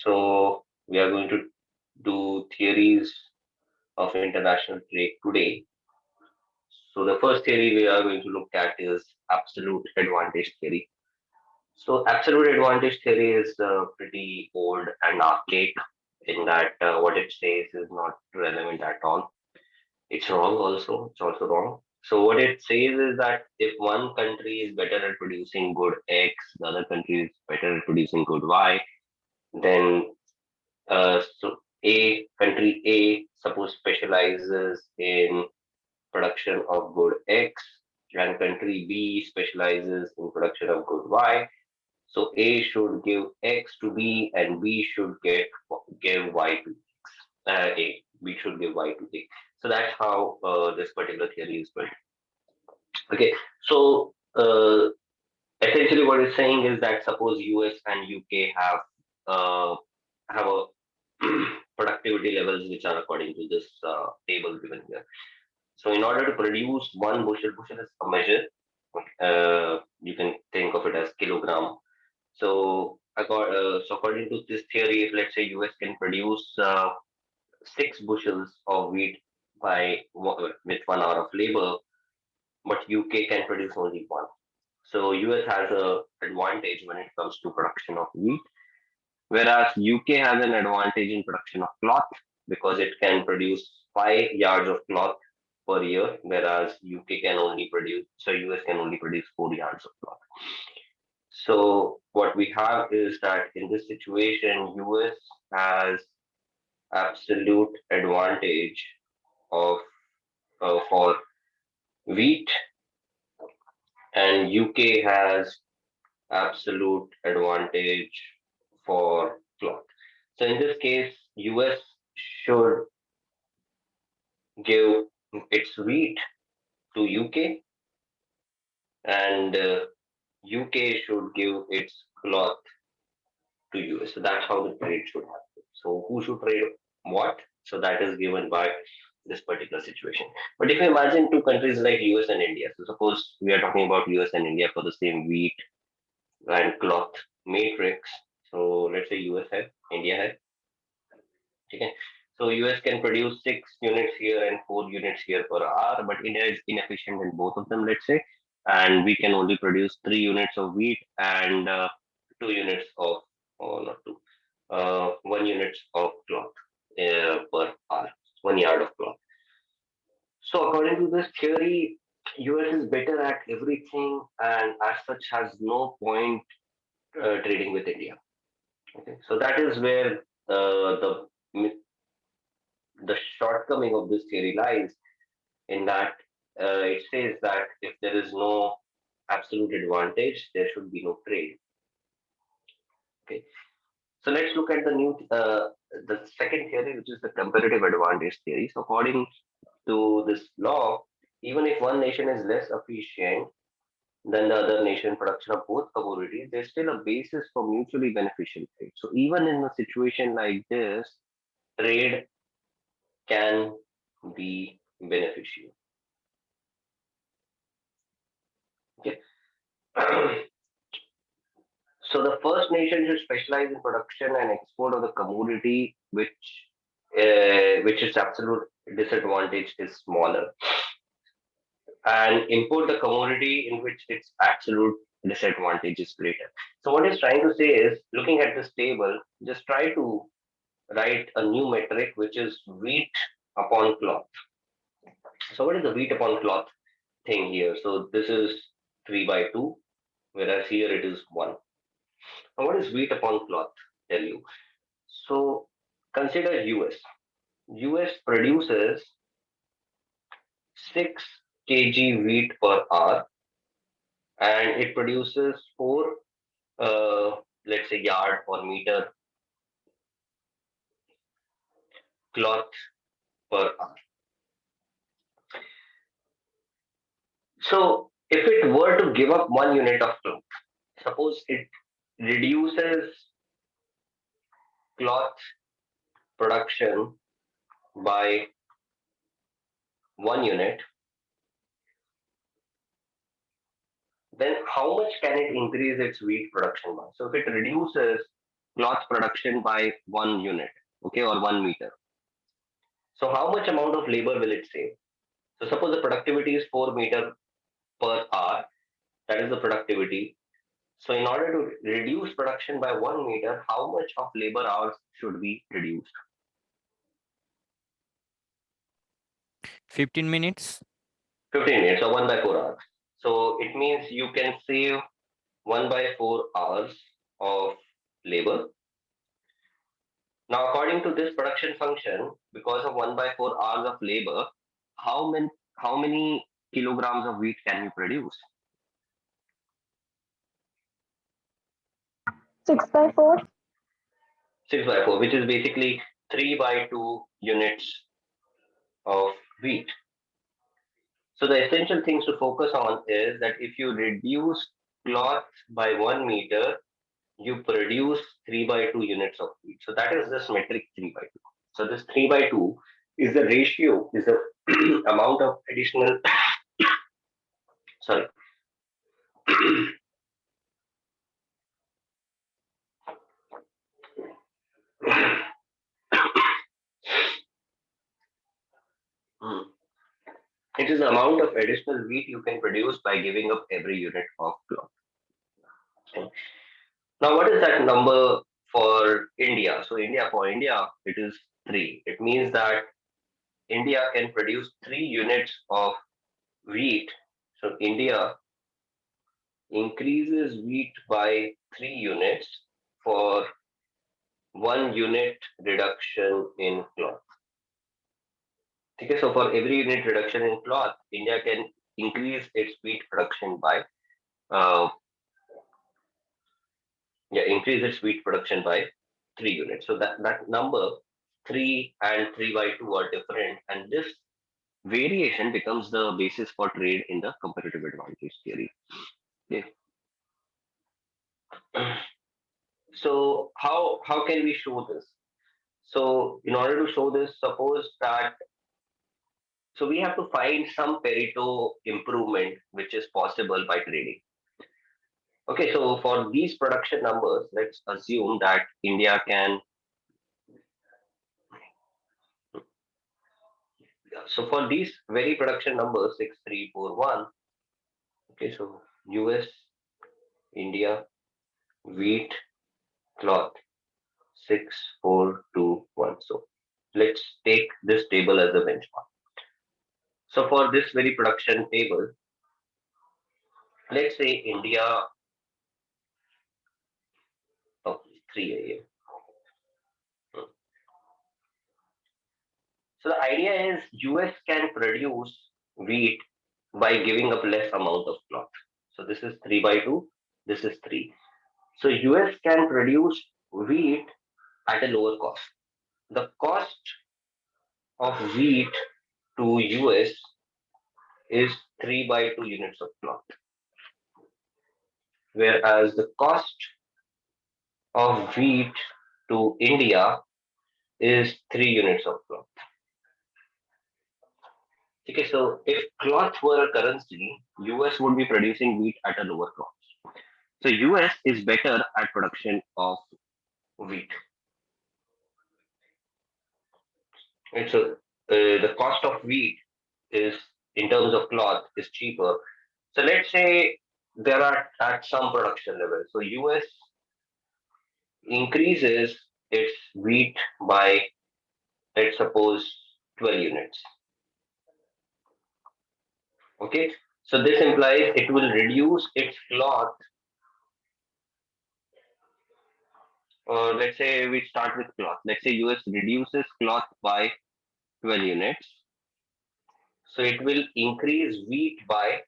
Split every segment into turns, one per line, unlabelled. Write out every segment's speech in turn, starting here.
So we are going to do theories of international trade today. So the first theory we are going to look at is absolute advantage theory. So absolute advantage theory is pretty old and archaic in that what it says is not relevant at all. It's wrong also. It's also wrong. So what it says is that if one country is better at producing good X, the other country is better at producing good Y, then so A country A suppose specializes in production of good X, and country B specializes in production of good Y. So A should give X to B, and B should give Y to A. B should give Y to A. So that's how this particular theory is built. Okay, so essentially what it's saying is that suppose US and UK have a productivity levels which are according to this table given here. So in order to produce one bushel is a measure. You can think of it as kilogram. So according to this theory, if let's say US can produce 6 bushels of wheat with 1 hour of labor, but UK can produce only one. So US has a advantage when it comes to production of wheat, whereas UK has an advantage in production of cloth because it can produce 5 yards of cloth per year, whereas US can only produce 4 yards of cloth. So what we have is that in this situation, US has absolute advantage of for wheat, and UK has absolute advantage for cloth. So in this case, US should give its wheat to UK, and UK should give its cloth to US. So that's how the trade should happen. So who should trade what? So that is given by this particular situation. But if you imagine two countries like US and India, so suppose we are talking about US and India for the same wheat and cloth matrix. So let's say US had, India had. Okay. So US can produce 6 units here and 4 units here per hour, but India is inefficient in both of them, let's say, and we can only produce 3 units of wheat and 2 units of, or not two, 1 unit of cloth per hour, 1 yard of cloth. So according to this theory, US is better at everything and as such has no point trading with India. Okay, so that is where the shortcoming of this theory lies in that it says that if there is no absolute advantage, there should be no trade. Okay, so let's look at the second theory, which is the comparative advantage theory. So according to this law, even if one nation is less efficient than the other nation in production of both commodities, there's still a basis for mutually beneficial trade. So even in a situation like this, trade can be beneficial. Okay. So the first nation should specialize in production and export of the commodity which its absolute disadvantage is smaller, and import the commodity in which its absolute disadvantage is greater. So what it's trying to say is, looking at this table, just try to write a new metric which is wheat upon cloth. So what is the wheat upon cloth thing here? So this is 3 by 2, whereas here it is 1. Now what is wheat upon cloth? Tell you. So consider US. US produces 6 kg wheat per hour, and it produces 4, let's say, yard or meter cloth per hour. So if it were to give up 1 unit of cloth, suppose it reduces cloth production by 1 unit, then how much can it increase its wheat production by? So if it reduces cloth production by 1 unit, okay, or 1 meter. So how much amount of labor will it save? So suppose the productivity is 4 meter per hour, that is the productivity. So in order to reduce production by 1 meter, how much of labor hours should be reduced?
15 minutes.
15 minutes or 1 by 4 hours. So it means you can save 1 by 4 hours of labor. Now, according to this production function, because of 1 by 4 hours of labor, how many kilograms of wheat can you produce?
6/4.
6 by 4, which is basically 3 by 2 units of wheat. So the essential things to focus on is that if you reduce cloth by 1 meter, you produce 3 by 2 units of wheat. So that is this metric 3 by 2. So this 3 by 2 is the ratio, is the amount of additional, sorry, Hmm. It is the amount of additional wheat you can produce by giving up every unit of cloth. Okay. Now, what is that number for India? So, for India, it is 3. It means that India can produce 3 units of wheat. So, India increases wheat by 3 units for 1 unit reduction in cloth. Okay, so for every unit reduction in cloth, India can increase its wheat production by uh, increase its wheat production by 3 units. So that number 3 and 3 by 2 are different, and this variation becomes the basis for trade in the comparative advantage theory. Okay. So how can we show this? So in order to show this, suppose that so we have to find some Pareto improvement which is possible by trading. Okay, so for these production numbers, let's assume that India can. So for these very production numbers 6341, okay, so US, India, wheat, cloth 6421. So let's take this table as a benchmark. So for this very production table, let's say India, oh, 3 a.m. So the idea is US can produce wheat by giving up less amount of cloth. So this is 3 by 2, this is 3. So US can produce wheat at a lower cost. The cost of wheat to US is 3 by 2 units of cloth, whereas the cost of wheat to India is 3 units of cloth. Okay, so if cloth were a currency, US would be producing wheat at a lower cost. So US is better at production of wheat. And so the cost of wheat is in terms of cloth is cheaper. So let's say there are at some production level. So US increases its wheat by, let's suppose, 12 units. Okay, so this implies it will reduce its cloth. Let's say we start with cloth. Let's say US reduces cloth by 12 units. So it will increase wheat by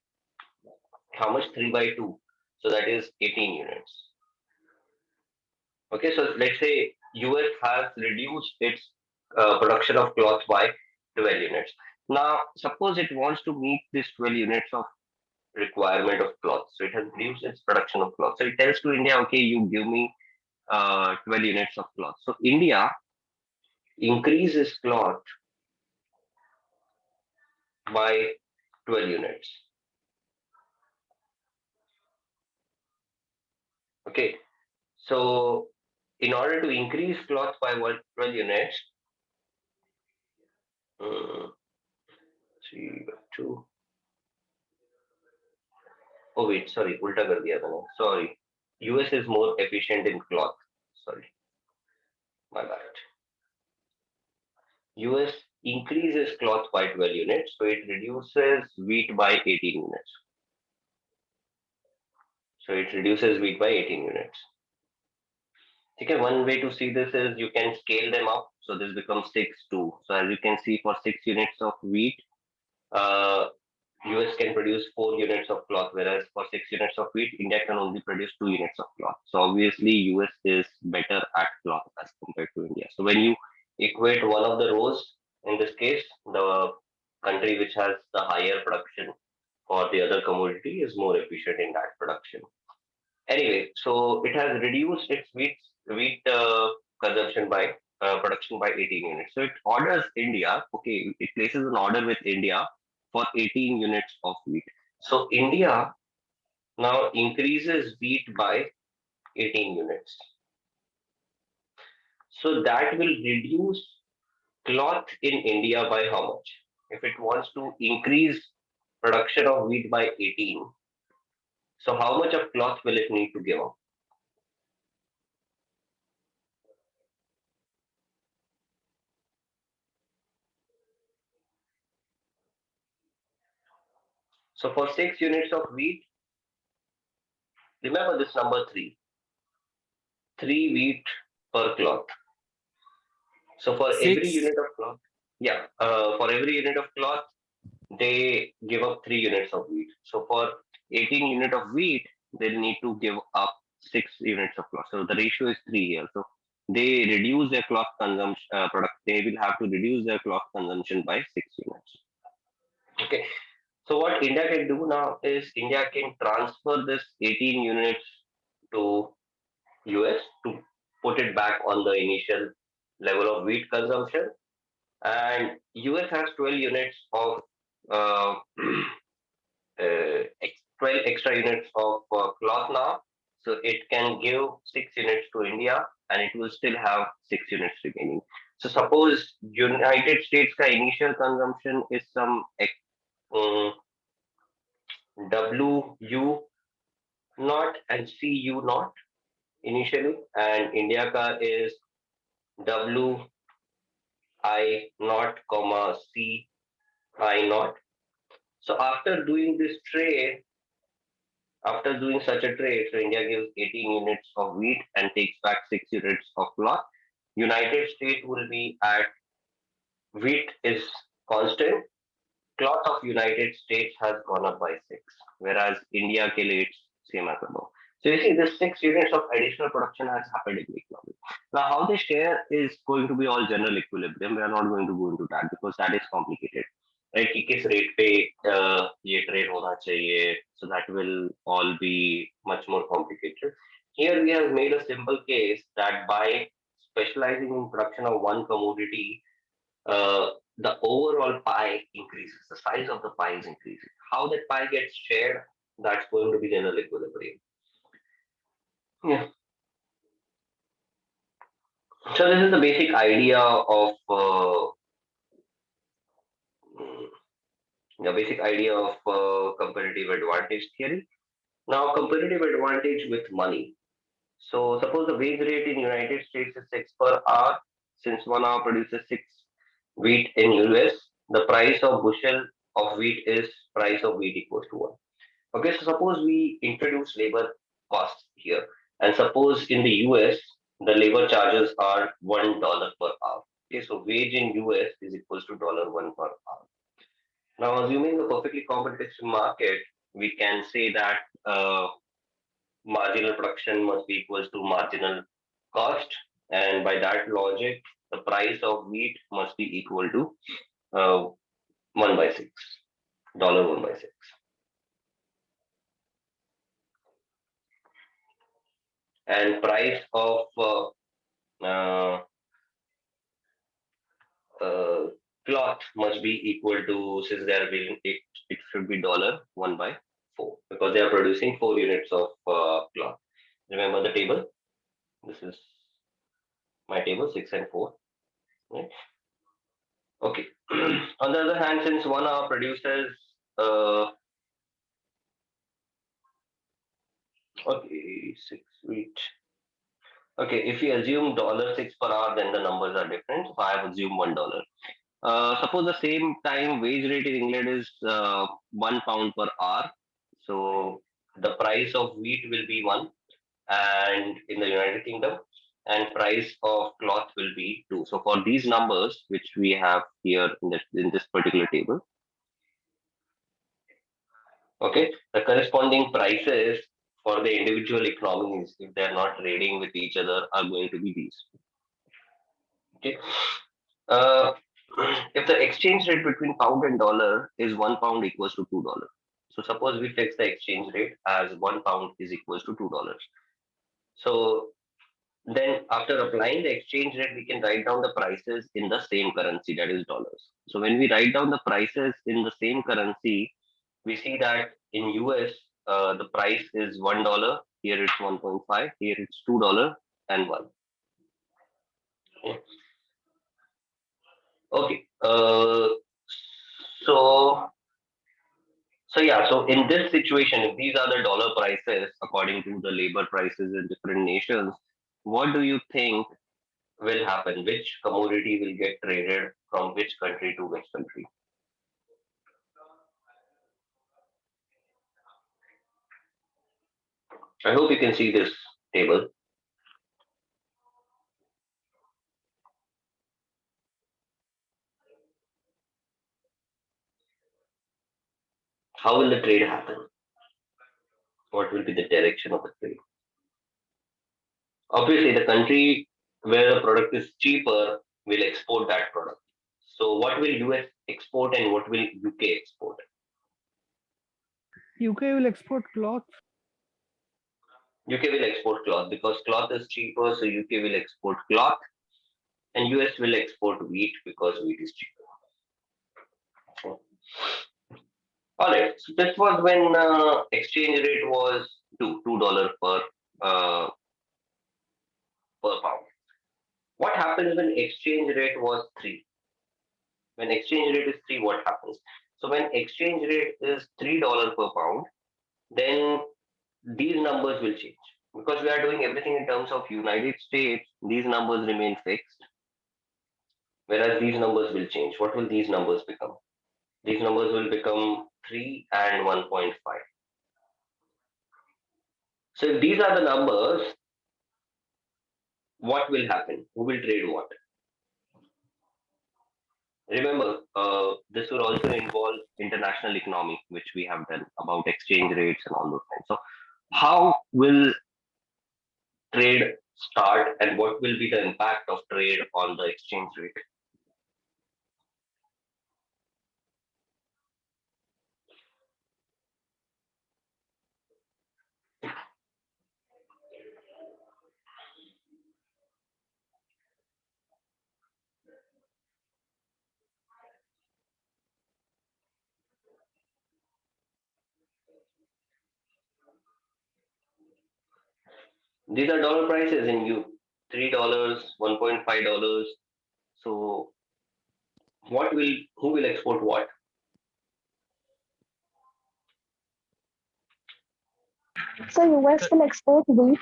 how much? 3 by 2. So that is 18 units. Okay, so let's say US has reduced its production of cloth by 12 units. Now, suppose it wants to meet this 12 units of requirement of cloth. So it has reduced its production of cloth. So it tells to India, okay, you give me 12 units of cloth. So India increases cloth by 12 units. Okay, so In order to increase cloth by 12 units, uh, 3 by 2. Oh wait, sorry, ulta कर दिया मैंने. Sorry. US is more efficient in cloth. Sorry, my bad. US increases cloth by 12 units, so it reduces wheat by 18 units. So it reduces wheat by 18 units. Okay, one way to see this is you can scale them up. So this becomes 6 2. So as you can see, for 6 units of wheat, uh, US can produce 4 units of cloth, whereas for 6 units of wheat, India can only produce 2 units of cloth. So obviously, US is better at cloth as compared to India. So when you equate one of the rows, in this case, the country which has the higher production for the other commodity is more efficient in that production. Anyway, so it has reduced its wheat consumption by production by 18 units. So it orders India. Okay, it places an order with India for 18 units of wheat. So India now increases wheat by 18 units. So that will reduce cloth in India by how much? If it wants to increase production of wheat by 18, so how much of cloth will it need to give up? So for 6 units of wheat, remember this number 3, 3 wheat per cloth. So for every
Six.
unit of cloth, yeah, for every unit of cloth, they give up 3 units of wheat. So for 18 unit of wheat, they'll need to give up 6 units of cloth. So the ratio is 3 here. So they reduce their cloth consumption product. They will have to reduce their cloth consumption by 6 units. Okay. So what India can do now is India can transfer this 18 units to US to put it back on the initial level of wheat consumption, and US has 12 units of uh, 12 extra units of cloth now, so it can give 6 units to India, and it will still have 6 units remaining. So suppose United States ka initial consumption is some um, WU naught and CU naught initially, and India ka is WI naught comma CI naught. So after doing such a trade, so India gives 18 units of wheat and takes back 6 units of cloth. United States will be at wheat is constant. Cloth of United States has gone up by 6, whereas India ke liye it's same as above. So you see, this 6 units of additional production has happened in the economy. Now, how they share is going to be all general equilibrium. We are not going to go into that because that is complicated. Right? कि किस rate पे ये trade होना चाहिए, so that will all be much more complicated. Here we have made a simple case that by specializing in production of one commodity, the overall pie increases. The size of the pie is increasing. How that pie gets shared, that's going to be general equilibrium. Yeah. So this is the basic idea of mm, competitive advantage theory. Now, competitive advantage with money. So suppose the wage rate in United States is 6 per hour. Since 1 hour produces 6 wheat in US, the price of bushel of wheat is price of wheat equals to 1. Okay, so suppose we introduce labor costs here, and suppose in the US the labor charges are $1 per hour. Okay, so wage in US is equals to $1 per hour. Now, assuming a perfectly competitive market, we can say that marginal production must be equals to marginal cost, and by that logic, the price of wheat must be equal to uh, 1/6, $1/6. And price of uh, uh, cloth must be equal to, since they are building it, it should be $1/4 because they are producing 4 units of cloth. Remember the table? This is My table 6 and 4. Right? Okay. On the other hand, since 1 hour produces, okay, 6 wheat. Okay, if you assume $6 per hour, then the numbers are different. So I have assumed $1. Suppose the same time wage rate in England is £1 per hour. So the price of wheat will be one, and in the United Kingdom, and price of cloth will be two. So for these numbers, which we have here in this particular table, okay, the corresponding prices for the individual economies, if they are not trading with each other, are going to be these. Okay. Uh, if the exchange rate between pound and dollar is £1 equals to $2. So suppose we fix the exchange rate as £1 is equals to $2. So then after applying the exchange rate, we can write down the prices in the same currency, that is dollars. So when we write down the prices in the same currency, we see that in US, the price is $1. Here it's 1.5. Here it's $2 and one. Okay. So so in this situation, if these are the dollar prices according to the labor prices in different nations, what do you think will happen? Which commodity will get traded from which country to which country? I hope you can see this table. How will the trade happen? What will be the direction of the trade? Obviously, the country where the product is cheaper will export that product. So, what will US export and what will UK export?
UK will export cloth.
UK will export cloth because cloth is cheaper, so UK will export cloth, and US will export wheat because wheat is cheaper. All right, so this was when exchange rate was $2 uh, per pound. What happens when exchange rate was three? When exchange rate is three, what happens? So when exchange rate is $3 per pound, then these numbers will change because we are doing everything in terms of United States. These numbers remain fixed, whereas these numbers will change. What will these numbers become? These numbers will become 3 and 1.5. So if these are the numbers, what will happen? Who will trade what? Remember, this will also involve international economy, which we have done about exchange rates and all those things. So, how will trade start, and what will be the impact of trade on the exchange rate? These are dollar prices in you, $3, $1.5. So, who will export what?
So US
So,
will export wheat.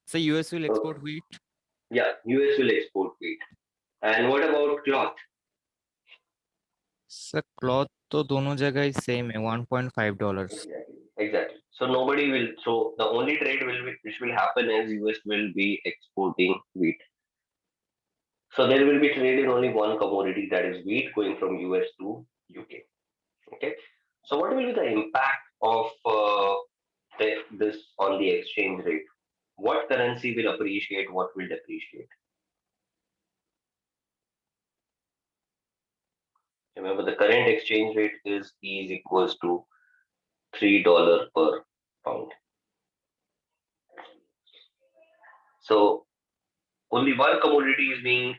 so US will
So,
export wheat.
yeah, US will export wheat. And what about cloth?
Sir cloth तो दोनों जगह ही same है $1.5.
Exactly. So nobody will. So the only trade which will happen is US will be exporting wheat. So there will be trade in only one commodity, that is wheat, going from US to UK. Okay. So what will be the impact of this on the exchange rate? What currency will appreciate? What will depreciate? Remember, the current exchange rate is equals to $3 per pound. So only one commodity is being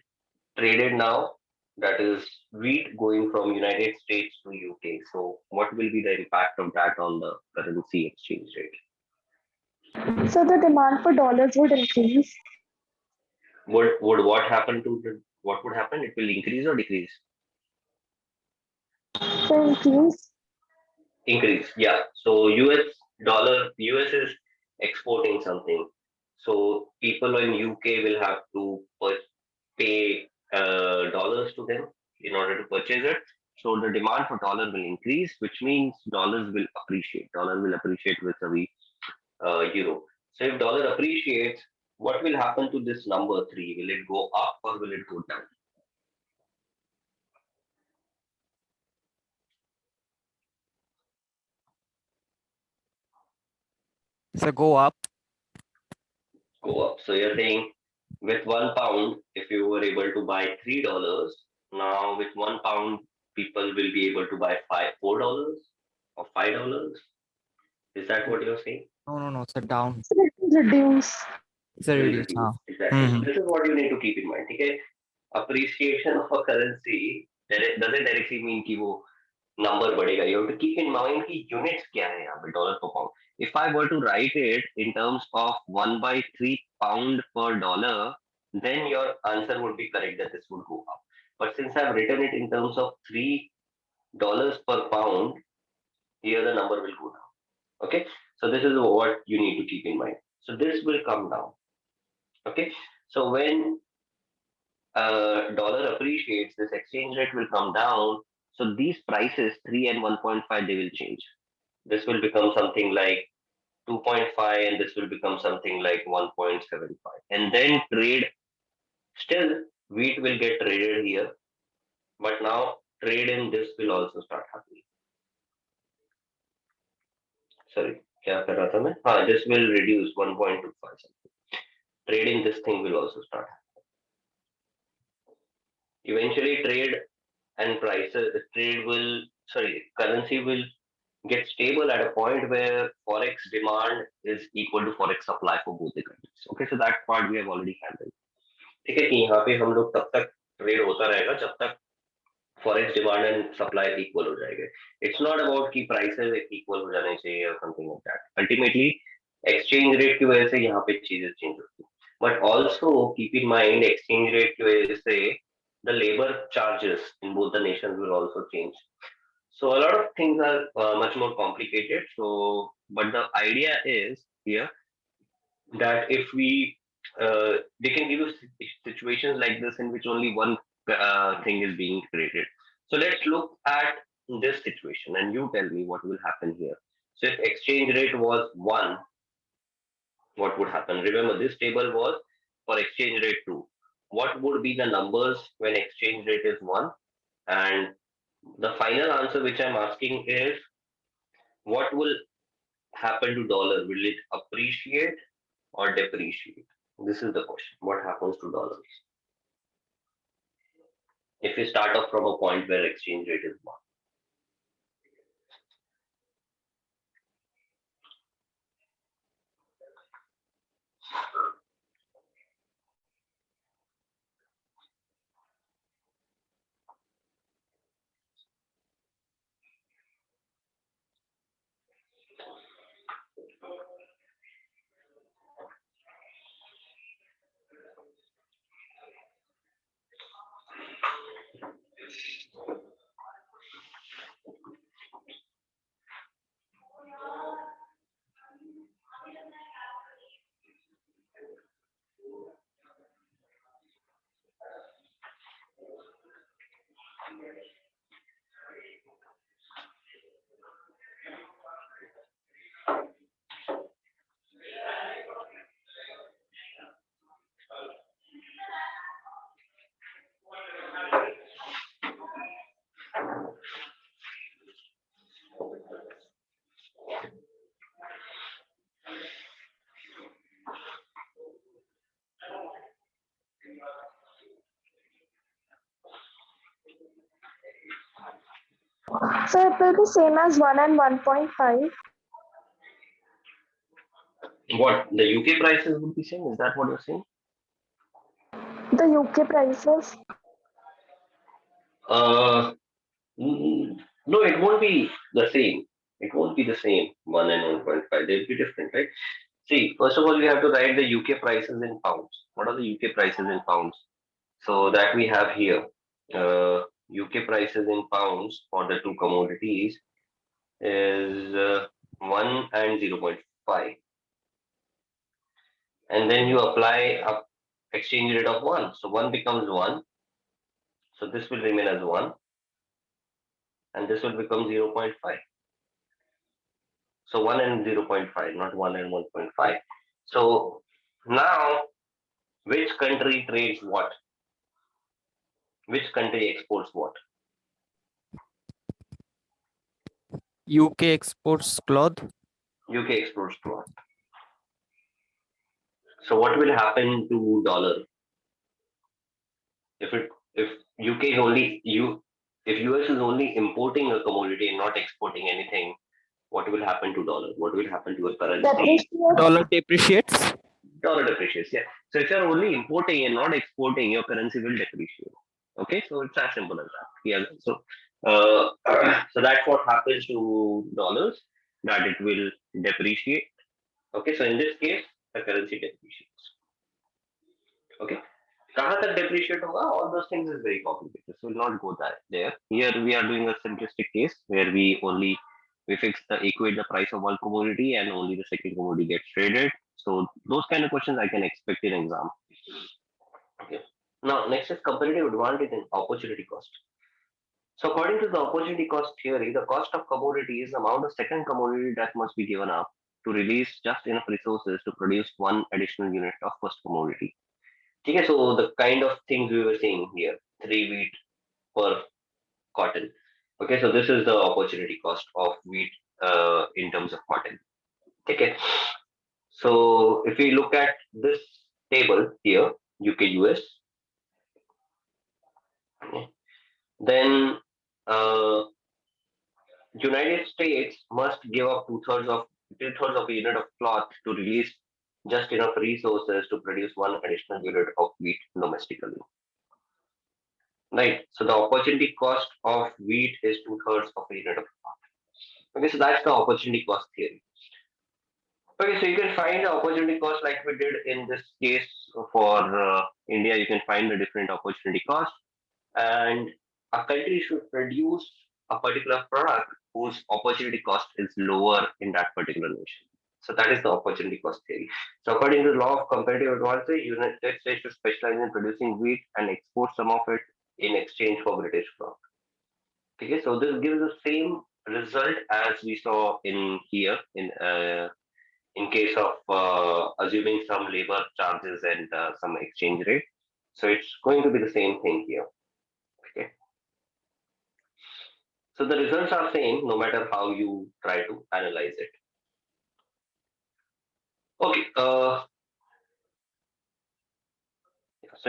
traded now, that is wheat going from United States to UK. So what will be the impact of that on the currency exchange rate?
So the demand for dollars would increase.
Would what happen to the what would happen? It will increase or decrease?
So increase.
Increase, yeah. So US is exporting something. So people in UK will have to pay dollars to them in order to purchase it. So the demand for dollar will increase, which means dollars will appreciate. Dollar will appreciate with the euro. So if dollar appreciates, what will happen to this number three? Will it go up or will it go down?
So go up.
Go up. So you're saying with £1, if you were able to buy $3, now with £1, people will be able to buy $4 or $5. Is that what you're saying?
No. It's a down.
So it will reduce.
It's a
It will
reduce.
reduce.
हाँ.
Exactly. So
hmm.
this is what you need to keep in mind. Okay. Appreciation of a currency doesn't directly mean कि वो number बढ़ेगा. You have to keep in mind कि units क्या है यहाँ पे dollar per pound. If I were to write it in terms of 1/3 pound per dollar, then your answer would be correct that this would go up. But since I've written it in terms of $3 per pound, here the number will go down. Okay, so this is what you need to keep in mind. So this will come down. Okay, so when dollar appreciates, this exchange rate will come down. So these prices, 3 and 1.5, they will change. This will become something like 2.5 and this will become something like 1.75. And then trade, still wheat will get traded here, but now trade in this will also start happening. Sorry, क्या कर रहा था मैं? हाँ, this will reduce 1.25 something. Trade in this thing will also start. Eventually trade and prices, trade will, sorry, currency will get stable at a point where forex demand is equal to forex supply for both the countries. Okay, so that part we have already handled. ठीक है कि यहाँ पे हम लोग तब तक trade होता रहेगा जब तक forex demand and supply equal हो जाएंगे. इट्स नॉट अबाउट कि प्राइसेस इक्वल हो जाने चाहिए और something like that. Ultimately exchange rate की वजह से यहाँ पे चीजें चेंज होती है. But also keep in mind exchange rate की वजह से the labor charges in both the nations will also change. So a lot of things are much more complicated. So, but the idea is here that if we they can give you situations like this in which only one thing is being created. So let's look at this situation and you tell me what will happen here. So if exchange rate was 1, what would happen? Remember this table was for exchange rate 2. What would be the numbers when exchange rate is 1? And the final answer which I'm asking is what will happen to dollar? Will it appreciate or depreciate? This is the question. What happens to dollars if we start off from a point where exchange rate is 1?
So it will be same as 1 and 1.5.
What the UK prices would be same? Is that what you're saying?
The UK prices.
Uh, no, it won't be the same. It won't be the same 1 and 1.5. They'll be different, right? See, first of all, we have to write the UK prices in pounds. What are the UK prices in pounds? So that we have here. UK prices in pounds for the two commodities is 1 and 0.5. And then you apply a exchange rate of 1. So 1 becomes 1. So this will remain as 1. And this will become 0.5. So 1 and 0.5, not 1 and 1.5. So now, which country trades what? Which country exports what?
UK exports cloth.
UK exports what? So what will happen to dollar if UK is only if US is only importing a commodity and not exporting anything? What will happen to dollar? What will happen to a currency?
Depreciate.
Dollar depreciates.
Dollar depreciates. Yeah. So if you're only importing and not exporting, your currency will depreciate. Okay, so it's as simple as that. Yeah. So so that's what happens to dollars, that it will depreciate. Okay, so in this case, the currency depreciates. Okay. कहाँ तक depreciate होगा? All those things is very complicated. So we'll not go that there. Here we are doing a simplistic case where we equate the price of one commodity and only the second commodity gets traded. So those kind of questions I can expect in exam. Okay. Now next is comparative advantage and opportunity cost. So according to the opportunity cost theory, the cost of commodity is the amount of second commodity that must be given up to release just enough resources to produce one additional unit of first commodity. Okay, so the kind of things we were saying here, 3 wheat per cotton. Okay, so this is the opportunity cost of wheat in terms of cotton. Okay, so if we look at this table here, UK US, okay, then uh, United States must give up two-thirds of a unit of cloth to release just enough resources to produce one additional unit of wheat domestically. Right. So the opportunity cost of wheat is two-thirds of a unit of cloth. Okay, so that's the opportunity cost theory. Okay, so you can find the opportunity cost like we did in this case for India. You can find the different opportunity cost, and a country should produce a particular product whose opportunity cost is lower in that particular nation. So that is the opportunity cost theory. So according to the law of comparative advantage, United States should specialize in producing wheat and export some of it in exchange for British crop. Okay, so this gives the same result as we saw in here in case of assuming some labor charges and some exchange rate. So it's going to be the same thing here. Okay. So the results are same no matter how you try to analyze it. Okay. So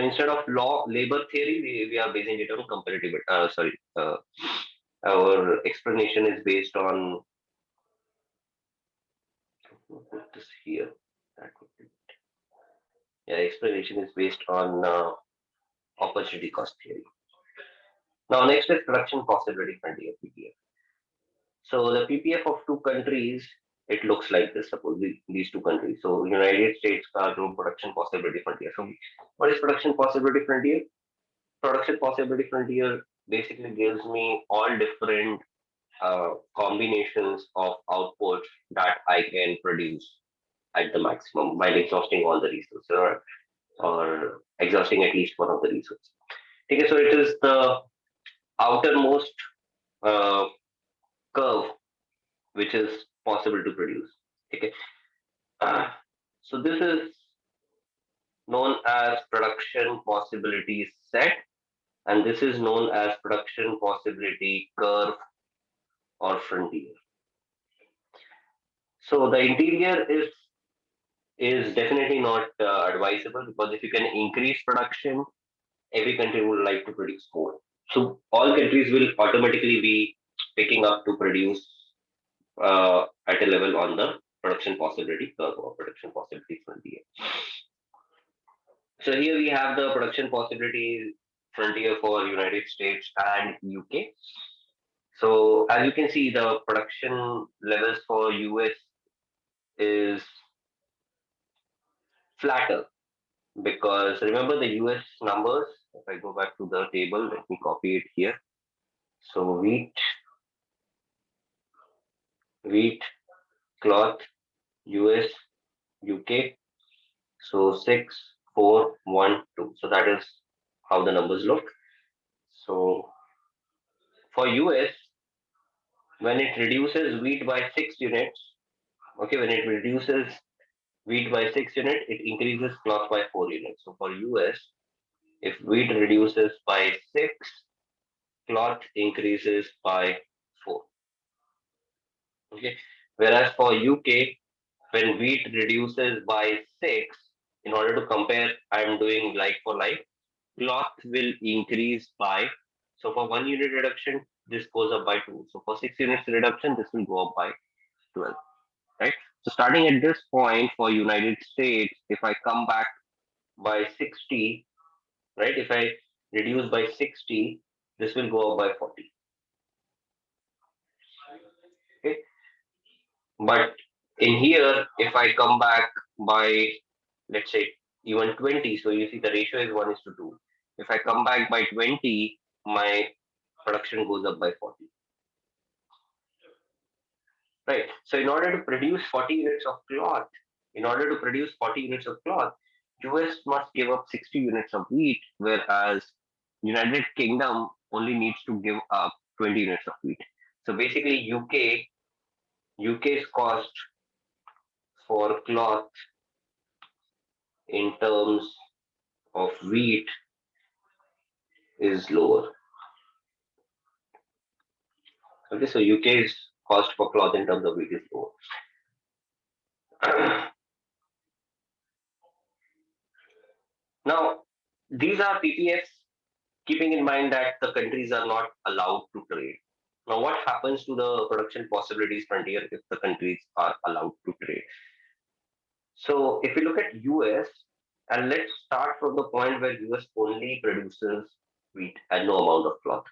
instead of labor theory, we are basing it on comparative. Our explanation is based on put this here. That would be, yeah, explanation is based on opportunity cost theory. Now next is production possibility frontier PPF. So the PPF of two countries, it looks like this. Suppose these two countries. So United States का जो production possibility frontier. So what is production possibility frontier? Production possibility frontier basically gives me all different combinations of outputs that I can produce at the maximum while exhausting all the resources or exhausting at least one of the resources. Okay, so it is the outermost uh, curve which is possible to produce. Okay, so this is known as production possibility set, and this is known as production possibility curve or frontier. So the interior is definitely not advisable, because if you can increase production, every country would like to produce more. So all countries will automatically be picking up to produce at a level on the production possibility curve or production possibility frontier. So here we have the production possibility frontier for United States and UK. So as you can see, the production levels for US is flatter because remember the US numbers. If I go back to the table, let me copy it here. So wheat, cloth, US, UK. So 6, 4, 1, 2. So that is how the numbers look. So for US, when it reduces wheat by 6 units, okay, when it reduces wheat by 6 units, it increases cloth by 4 units. So for US, if wheat reduces by 6, cloth increases by 4. Okay. Whereas for UK, when wheat reduces by 6, in order to compare, I'm doing like for like, cloth will increase by, so for 1 unit reduction, this goes up by 2. So for 6 units reduction, this will go up by 12, right? So starting at this point for United States, if I come back by 60, right? If I reduce by 60, this will go up by 40. Okay. But in here, if I come back by, let's say, even 20, so you see the ratio is 1 is to 2. If I come back by 20, my production goes up by 40. Right. So in order to produce 40 units of cloth, in order to produce 40 units of cloth, US must give up 60 units of wheat, whereas United Kingdom only needs to give up 20 units of wheat. So basically, UK's cost for cloth in terms of wheat is lower. Okay, so UK's cost for cloth in terms of wheat is lower. Now, these are PPFs, keeping in mind that the countries are not allowed to trade. Now, what happens to the production possibilities frontier if the countries are allowed to trade? So, if you look at US, and let's start from the point where US only produces wheat and no amount of cloth.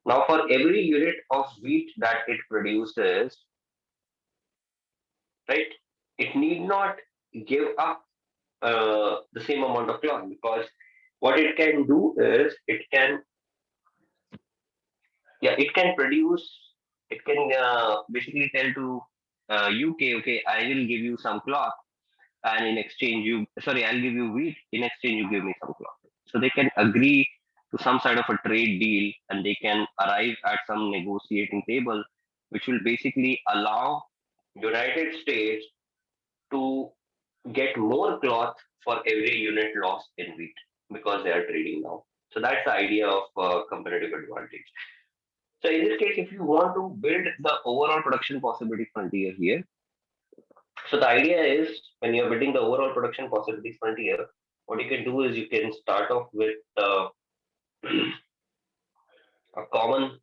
Now, for every unit of wheat that it produces, right, it need not give up the same amount of cloth because what it can do is it can produce, it can basically tell to UK, okay, I will give you some cloth, and in exchange I'll give you wheat, in exchange you give me some cloth. So they can agree to some sort of a trade deal, and they can arrive at some negotiating table which will basically allow United States to get more cloth for every unit lost in wheat because they are trading now. So that's the idea of comparative advantage. So in this case, if you want to build the overall production possibility frontier here, so the idea is when you're building the overall production possibilities frontier, what you can do is you can start off with a common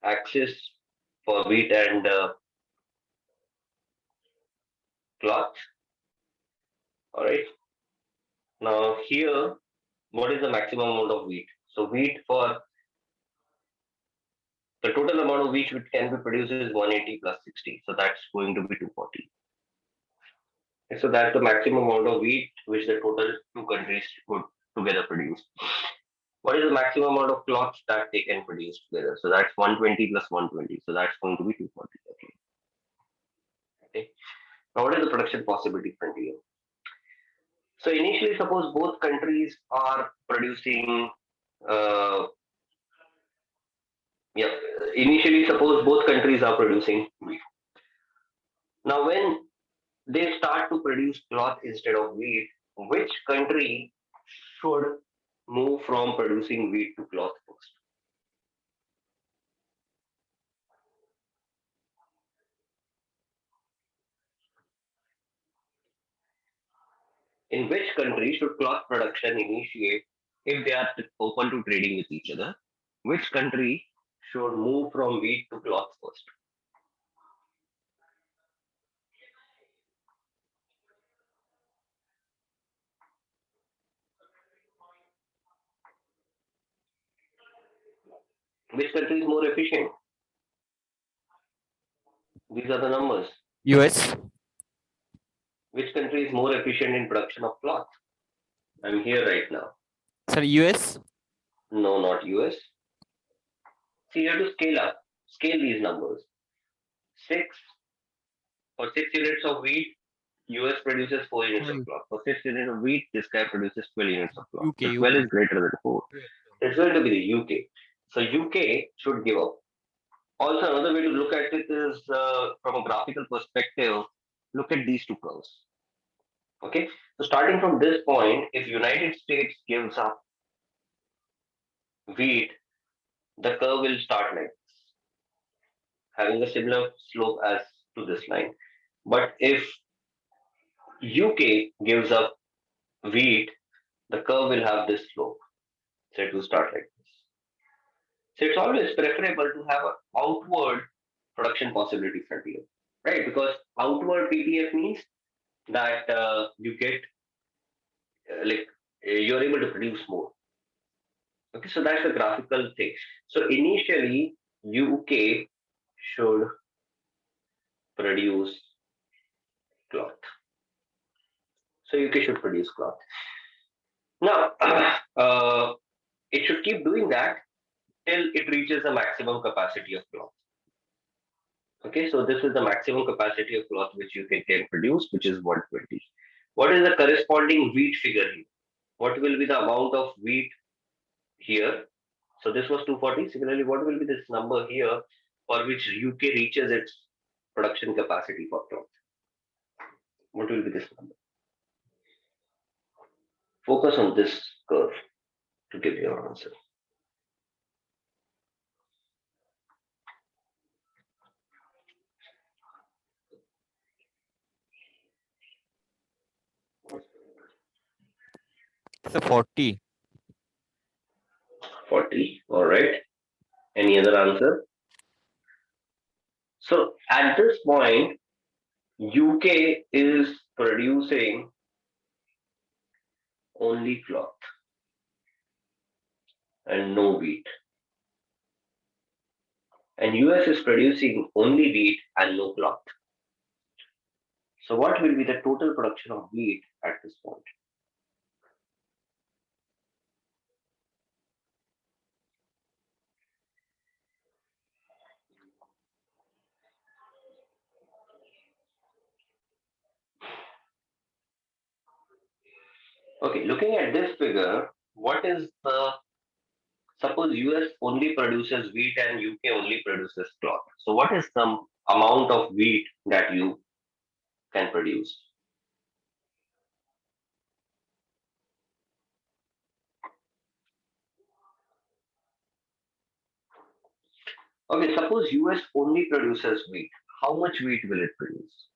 axis for wheat and cloth. All right. Now here, what is the maximum amount of wheat? So wheat for the total amount of wheat which can be produced is 180 plus 60. So that's going to be 240. So that's the maximum amount of wheat which the total two countries could together produce. What is the maximum amount of cloth that they can produce together? So that's 120 plus 120. So that's going to be 240. Okay. Okay. Now what is the production possibility frontier? So initially, suppose both countries are producing. Uh, yeah. Initially, suppose both countries are producing wheat. Now, when they start to produce cloth instead of wheat, which country should move from producing wheat to cloth first? In which country should cloth production initiate if they are open to trading with each other? Which country should move from wheat to cloth first? Which country is more efficient? These are the numbers.
US.
Which country is more efficient in production of cloth? I'm here right now.
Sir, US?
No, not US. See, you have to scale these numbers. Six for 6 units of wheat, US produces 4 units of
Oh,
cloth. For 6 units of wheat, this guy produces 12 units of cloth.
UK,
So 12 is
UK.
greater than 4. It's going to be the UK. So UK should give up. Also, another way to look at it is from a graphical perspective. Look at these two curves. Okay, so starting from this point, if United States gives up wheat, the curve will start like this, having a similar slope as to this line. But if UK gives up wheat, the curve will have this slope. So it will start like this. So it's always preferable to have an outward production possibility frontier, right? Because outward PTF means that you get like you're able to produce more. Okay, so that's the graphical thing. So initially, UK should produce cloth. So UK should produce cloth. Now, it should keep doing that till it reaches the maximum capacity of cloth. Okay, so this is the maximum capacity of cloth which you can produce, which is 120. What is the corresponding wheat figure here? What will be the amount of wheat here? So this was 240. Similarly, what will be this number here for which UK reaches its production capacity for cloth? What will be this number? Focus on this curve to give your answer.
It's a 40.
40. All right. Any other answer? So at this point, UK is producing only cloth and no wheat. And US is producing only wheat and no cloth. So what will be the total production of wheat at this point? Okay, looking at this figure, what is the suppose US only produces wheat and UK only produces cloth. So what is the amount of wheat that you can produce? Okay, suppose US only produces wheat. How much wheat will it produce?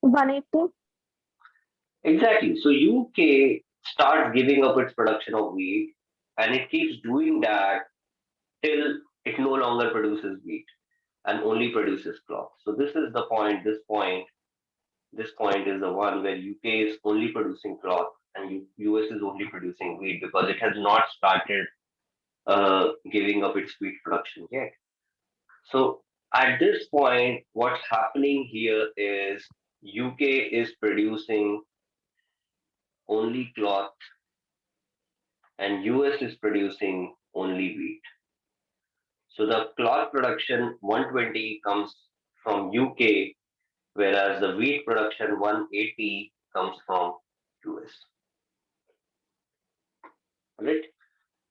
180.
Exactly. So UK starts giving up its production of wheat and it keeps doing that till it no longer produces wheat and only produces cloth. So this is the point, this point is the one where UK is only producing cloth and US is only producing wheat because it has not started giving up its wheat production yet. So at this point, what's happening here is UK is producing only cloth and US is producing only wheat. So the cloth production 120 comes from UK, whereas the wheat production 180 comes from US. Right?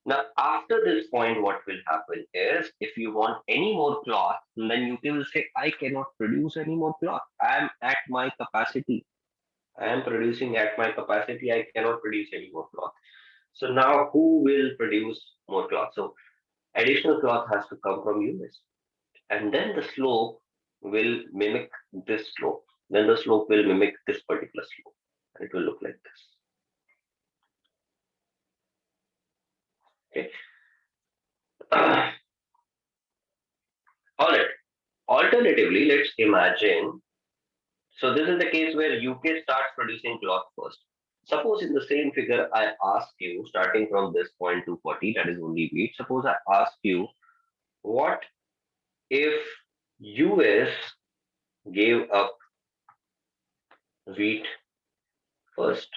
Now, after this point, what will happen is if you want any more cloth, then you will say, I cannot produce any more cloth. I am at my capacity. I am producing at my capacity. I cannot produce any more cloth. So now who will produce more cloth? So additional cloth has to come from US. And then the slope will mimic this slope. Then the slope will mimic this particular slope. And it will look like this. Okay. All right. Alternatively, let's imagine. So this is the case where UK starts producing cloth first. Suppose in the same figure I ask you, starting from this point 240, that is only wheat. Suppose I ask you, what if US gave up wheat first.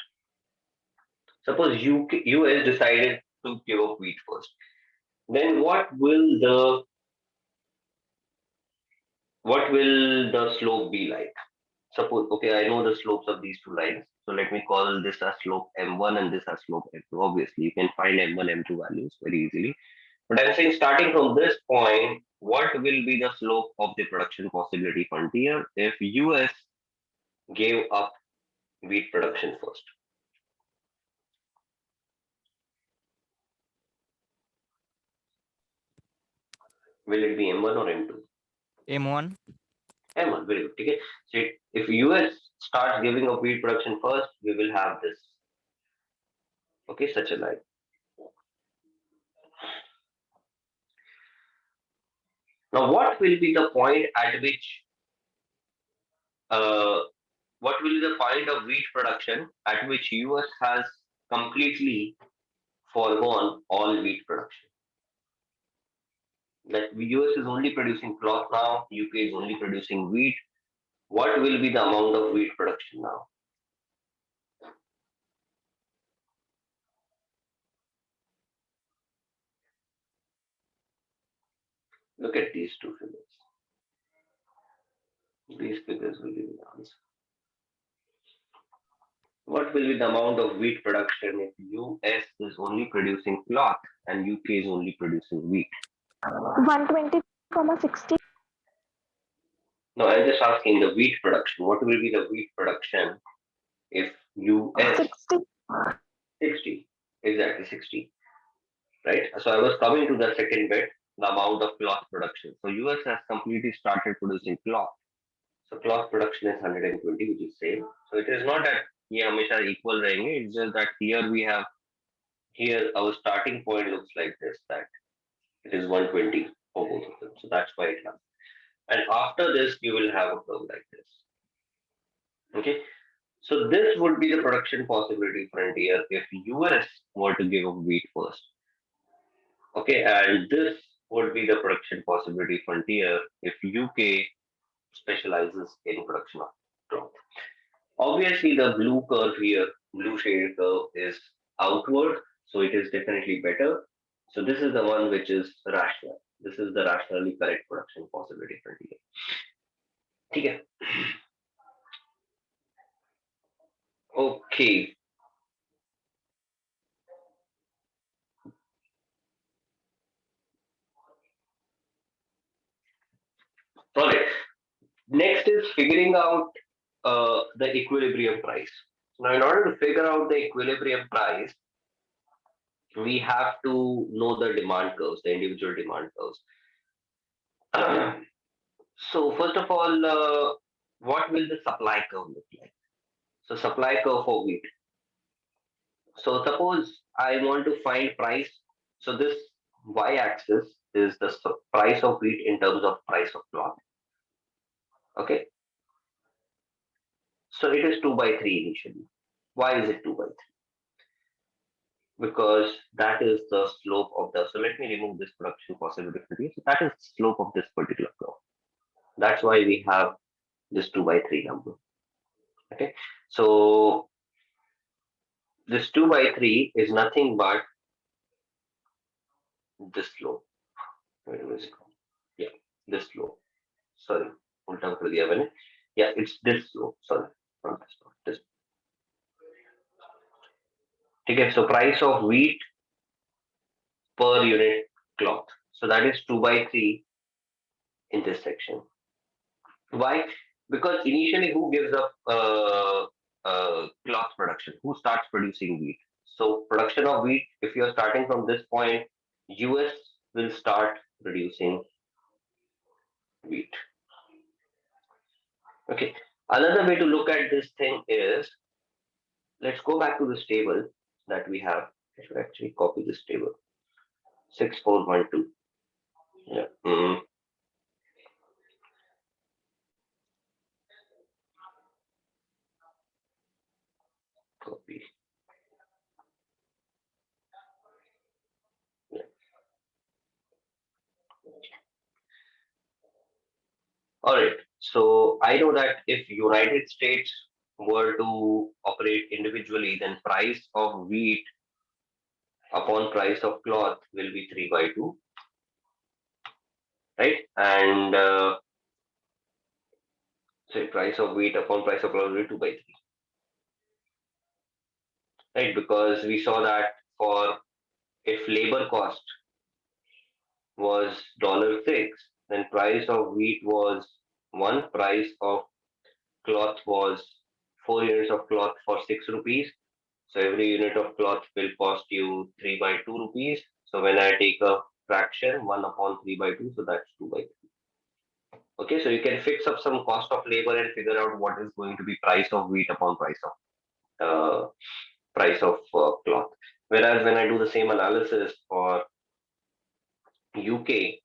Suppose US decided to give up wheat first. Then what will the slope be like? Suppose, okay, I know the slopes of these two lines. So let me call this as slope M1 and this as slope M2. Obviously, you can find M1, M2 values very easily. But I'm saying starting from this point, what will be the slope of the production possibility frontier if US gave up wheat production first? Will it be M1 or M2?
M1.
M1, very good. Okay. So if US starts giving up wheat production first, we will have this. Okay, such a line. Now, uh, what will be the point of wheat production at which US has completely foregone all wheat production? Like US is only producing cloth now, UK is only producing wheat. What will be the amount of wheat production now? Look at these two figures. These figures will give you the answer. What will be the amount of wheat production if US is only producing cloth and UK is only producing wheat?
120, 60.
No, I'm just asking the wheat production. What will be the wheat production if US
60.
60? Exactly 60. Right? So I was coming to the second bit, the amount of cloth production. So US has completely started producing cloth. So cloth production is 120, which is same. So it is not that ये हमेशा equal रहेंगे. It's just that here our starting point looks like this, that it is 120 for both of them. So that's why it happens. And after this, you will have a curve like this. Okay. So this would be the production possibility frontier if US were to give up wheat first. Okay, and this would be the production possibility frontier if UK specializes in production of cloth. Obviously, the blue curve here, blue shaded curve is outward, so it is definitely better. So this is the one which is rational. This is the rationally correct production possibility frontier. Okay. Okay. All right. Next is figuring out the equilibrium price. Now, in order to figure out the equilibrium price, we have to know the demand curves, the individual demand curves. So, first of all, what will the supply curve look like? So, supply curve for wheat. So, suppose I want to find price. So, this y-axis is the price of wheat in terms of price of cloth. Okay. So, it is 2 by 3 initially. Why is it 2 by 3? Because that is the slope of the, so let me remove this production possibility for you. So that is the slope of this particular curve. That's why we have this 2 by 3 number. Okay, so this 2 by 3 is nothing but this slope. Where is it? Yeah, this slope. Sorry, ulta kar diya maine. Yeah, it's this slope. Sorry, not this slope. This. Okay, so price of wheat per unit cloth. So that is 2 by 3 in this section. Why? Because initially, who gives up cloth production? Who starts producing wheat? So, production of wheat, if you're starting from this point, US will start producing wheat. Okay. Another way to look at this thing is, let's go back to this table that we have. I should actually copy this table. 6412. Yeah. Copy. Yeah. All right. So I know that if United States were to operate individually, then price of wheat upon price of cloth will be 3 by 2, right? And say price of wheat upon price of cloth will be 2 by 3, right? Because we saw that for if labor cost was $6, then price of wheat was one, price of cloth was 4 units of cloth for 6 rupees. So every unit of cloth will cost you 3 by 2 rupees. So when I take a fraction 1 upon 3 by 2, so that's 2 by 3. Okay, so you can fix up some cost of labor and figure out what is going to be price of wheat upon price of cloth. Whereas when I do the same analysis for UK,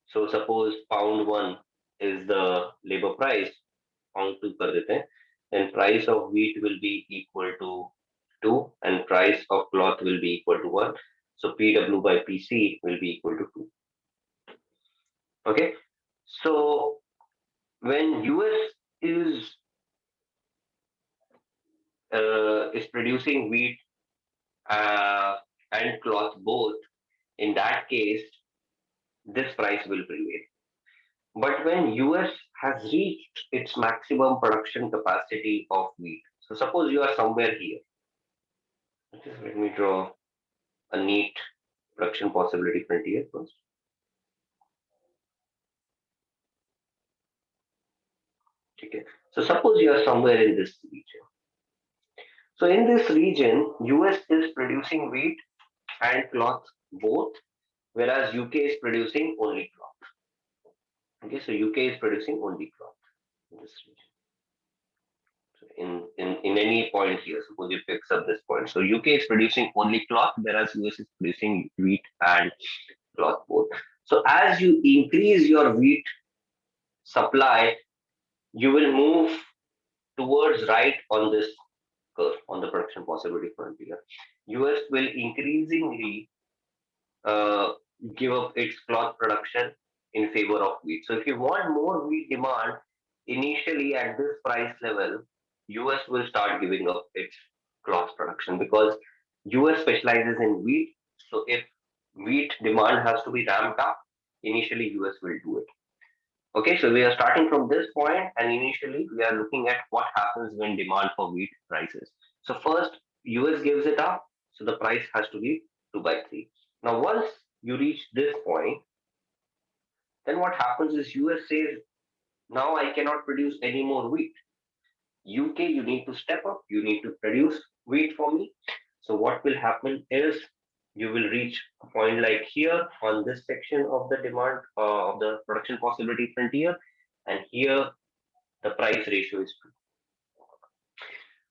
so suppose pound one is the labor price, pound two कर देते हैं, then price of wheat will be equal to 2 and price of cloth will be equal to 1. So PW by PC will be equal to 2. Okay, so when US is producing wheat and cloth both, in that case, this price will prevail. But when US has reached its maximum production capacity of wheat, so suppose you are somewhere here. Just let me draw a neat production possibility frontier first. Okay. So suppose you are somewhere in this region. So in this region, US is producing wheat and cloth both, whereas UK is producing only cloth. Okay, so UK is producing only cloth in this region. So in any point here, suppose you fix up this point. So UK is producing only cloth, whereas US is producing wheat and cloth both. So as you increase your wheat supply, you will move towards right on this curve, on the production possibility frontier. US will increasingly uh, give up its cloth production in favor of wheat. So if you want more wheat demand, initially at this price level, US will start giving up its cloth production because US specializes in wheat. So if wheat demand has to be ramped up, initially US will do it. Okay, so we are starting from this point, and initially we are looking at what happens when demand for wheat rises. So first, US gives it up, so the price has to be 2 by 3. Now, once you reach this point, then what happens is US says, now I cannot produce any more wheat. UK, you need to step up, you need to produce wheat for me. So what will happen is you will reach a point like here on this section of the demand of the production possibility frontier, and here the price ratio is 2.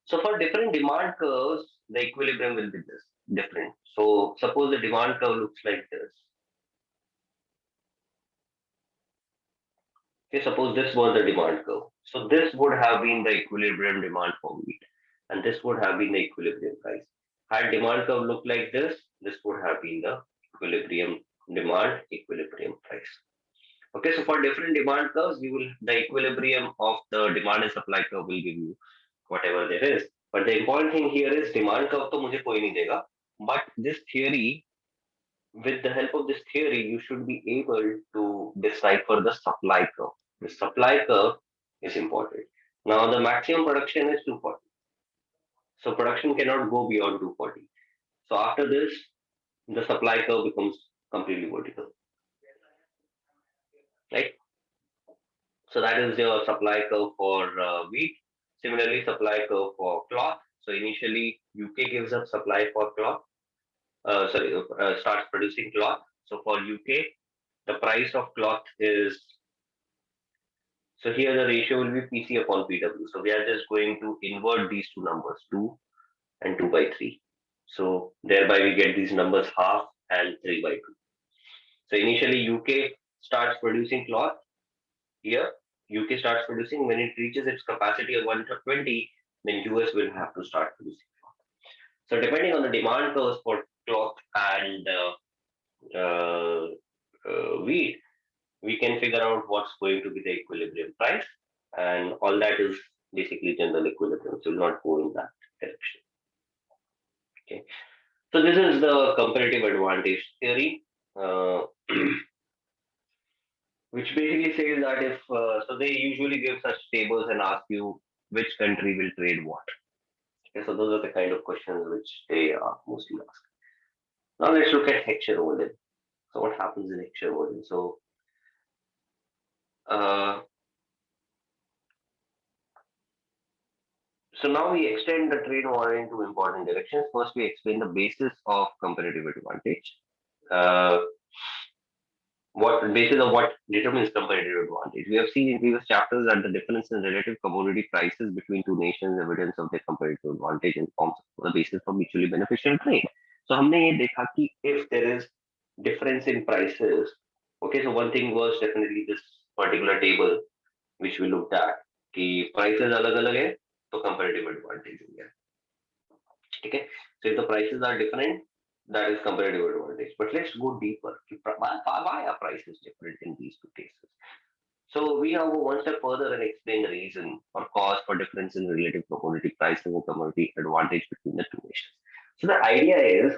So for different demand curves, the equilibrium will be this different. So suppose the demand curve looks like this. Okay, suppose this was the demand curve. So this would have been the equilibrium demand for wheat, and this would have been the equilibrium price. Had demand curve looked like this would have been the equilibrium demand, equilibrium price. Okay, so for different demand curves, you will the equilibrium of the demand and supply curve will give you whatever there is. But the important thing here is demand curve तो मुझे कोई नहीं देगा. But this theory, with the help of this theory, you should be able to decipher the supply curve. The supply curve is important. Now the maximum production is 240. So production cannot go beyond 240. So after this, the supply curve becomes completely vertical, right? So that is your supply curve for wheat. Similarly, supply curve for cloth. So initially, UK gives up supply for cloth. Starts producing cloth. So for UK, the price of cloth is, so here the ratio will be PC upon PW. So we are just going to invert these two numbers, 2 and 2 by 3. So thereby we get these numbers half and 3 by 2. So initially UK starts producing cloth. Here UK starts producing. When it reaches its capacity of 120, then US will have to start producing cloth. So depending on the demand curves for cloth and wheat, we can figure out what's going to be the equilibrium price, and all that is basically general equilibrium. So we'll not go in that direction. Okay. So this is the comparative advantage theory, uh, which basically says that if so they usually give such tables and ask you which country will trade what. Okay, so those are the kind of questions which they mostly ask. Now let's look at heckscher ohlin. So what happens in heckscher ohlin? Uh, so now we extend the trade war into important directions. First, we explain the basis of comparative advantage. Uh, what basis of what determines competitive advantage. We have seen in previous chapters that the difference in relative commodity prices between two nations evidence of their competitive advantage and forms the basis for mutually beneficial trade. So हमने ये देखा कि if there is difference in prices, okay, so one thing was definitely this particular table which we looked at कि prices अलग अलग है तो competitive advantage हो गया. Okay, so if the prices are different, that is comparative advantage. But let's go deeper. Why are prices different in these two cases? So we now go one step further and explain the reason or cause for difference in relative commodity prices and commodity advantage between the two nations. So the idea is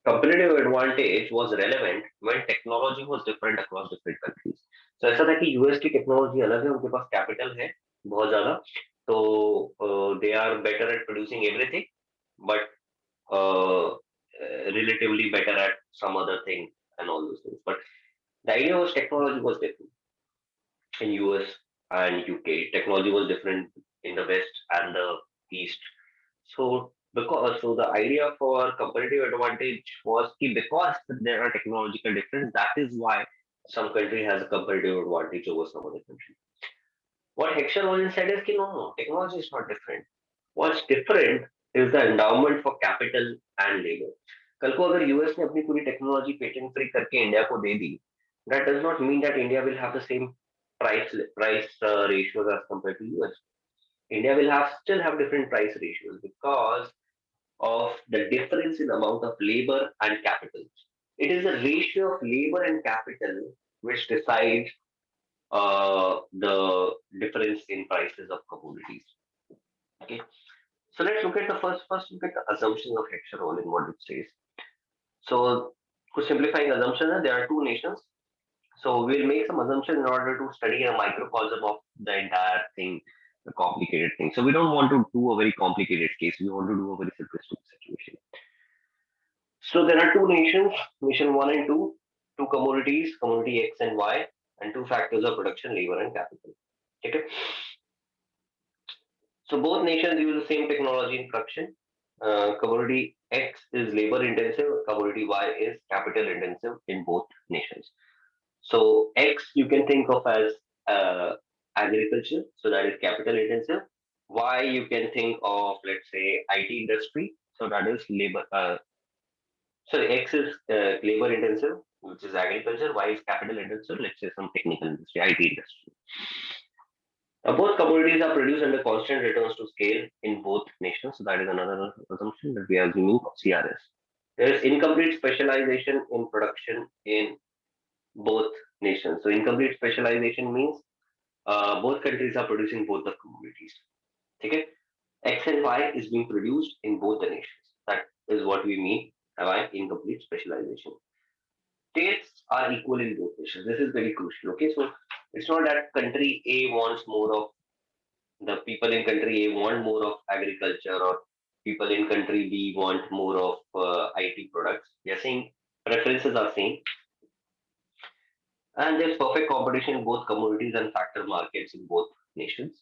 competitive advantage was relevant when technology was different across different countries. So ऐसा था कि US की technology अलग है, उनके पास capital है बहुत ज्यादा, तो they are better at producing everything, but uh, relatively better at some other thing and all those things. But the idea was technology was different in US and UK. Technology was different in the West and the East. So the idea for competitive advantage was कि because there are technological difference, that is why some country has a competitive advantage over some other country. What Hexer always said is कि no, technology is not different. What's different is the endowment for capital and labor. कल को अगर US ने अपनी पूरी technology patent free करके India को दे दी, that does not mean that India will have the same price ratios as compared to US. India will have still have different price ratios because of the difference in amount of labor and capital. It is the ratio of labor and capital which decides the difference in prices of commodities. Okay, so let's look at the first look at the assumptions of Heckscher role in what it says. So, to simplifying assumptions, there are two nations. So we'll make some assumptions in order to study a microcosm of the entire thing, the complicated thing. So we don't want to do a very complicated case. We want to do a very simplistic situation. So there are two nations, nation one and two commodities, commodity X and Y, and two factors of production, labor and capital. Okay. So both nations use the same technology in production. Commodity X is labor intensive, commodity Y is capital intensive in both nations. So X you can think of as agriculture, so that is capital intensive. Y you can think of, let's say, IT industry, so that is labor. Sorry, X is labor intensive, which is agriculture. Y is capital intensive, let's say some technical industry, IT industry. Both commodities are produced under constant returns to scale in both nations. So that is another assumption that we are assuming of CRS. There is incomplete specialization in production in both nations. So incomplete specialization means both countries are producing both the commodities. Okay? X and Y is being produced in both the nations. That is what we mean by incomplete specialization. Tastes are equal in both nations. This is very crucial. Okay, so it's not that country A wants more of the people in country A want more of agriculture or people in country B want more of IT products. We are saying preferences are same and there's perfect competition in both commodities and factor markets in both nations.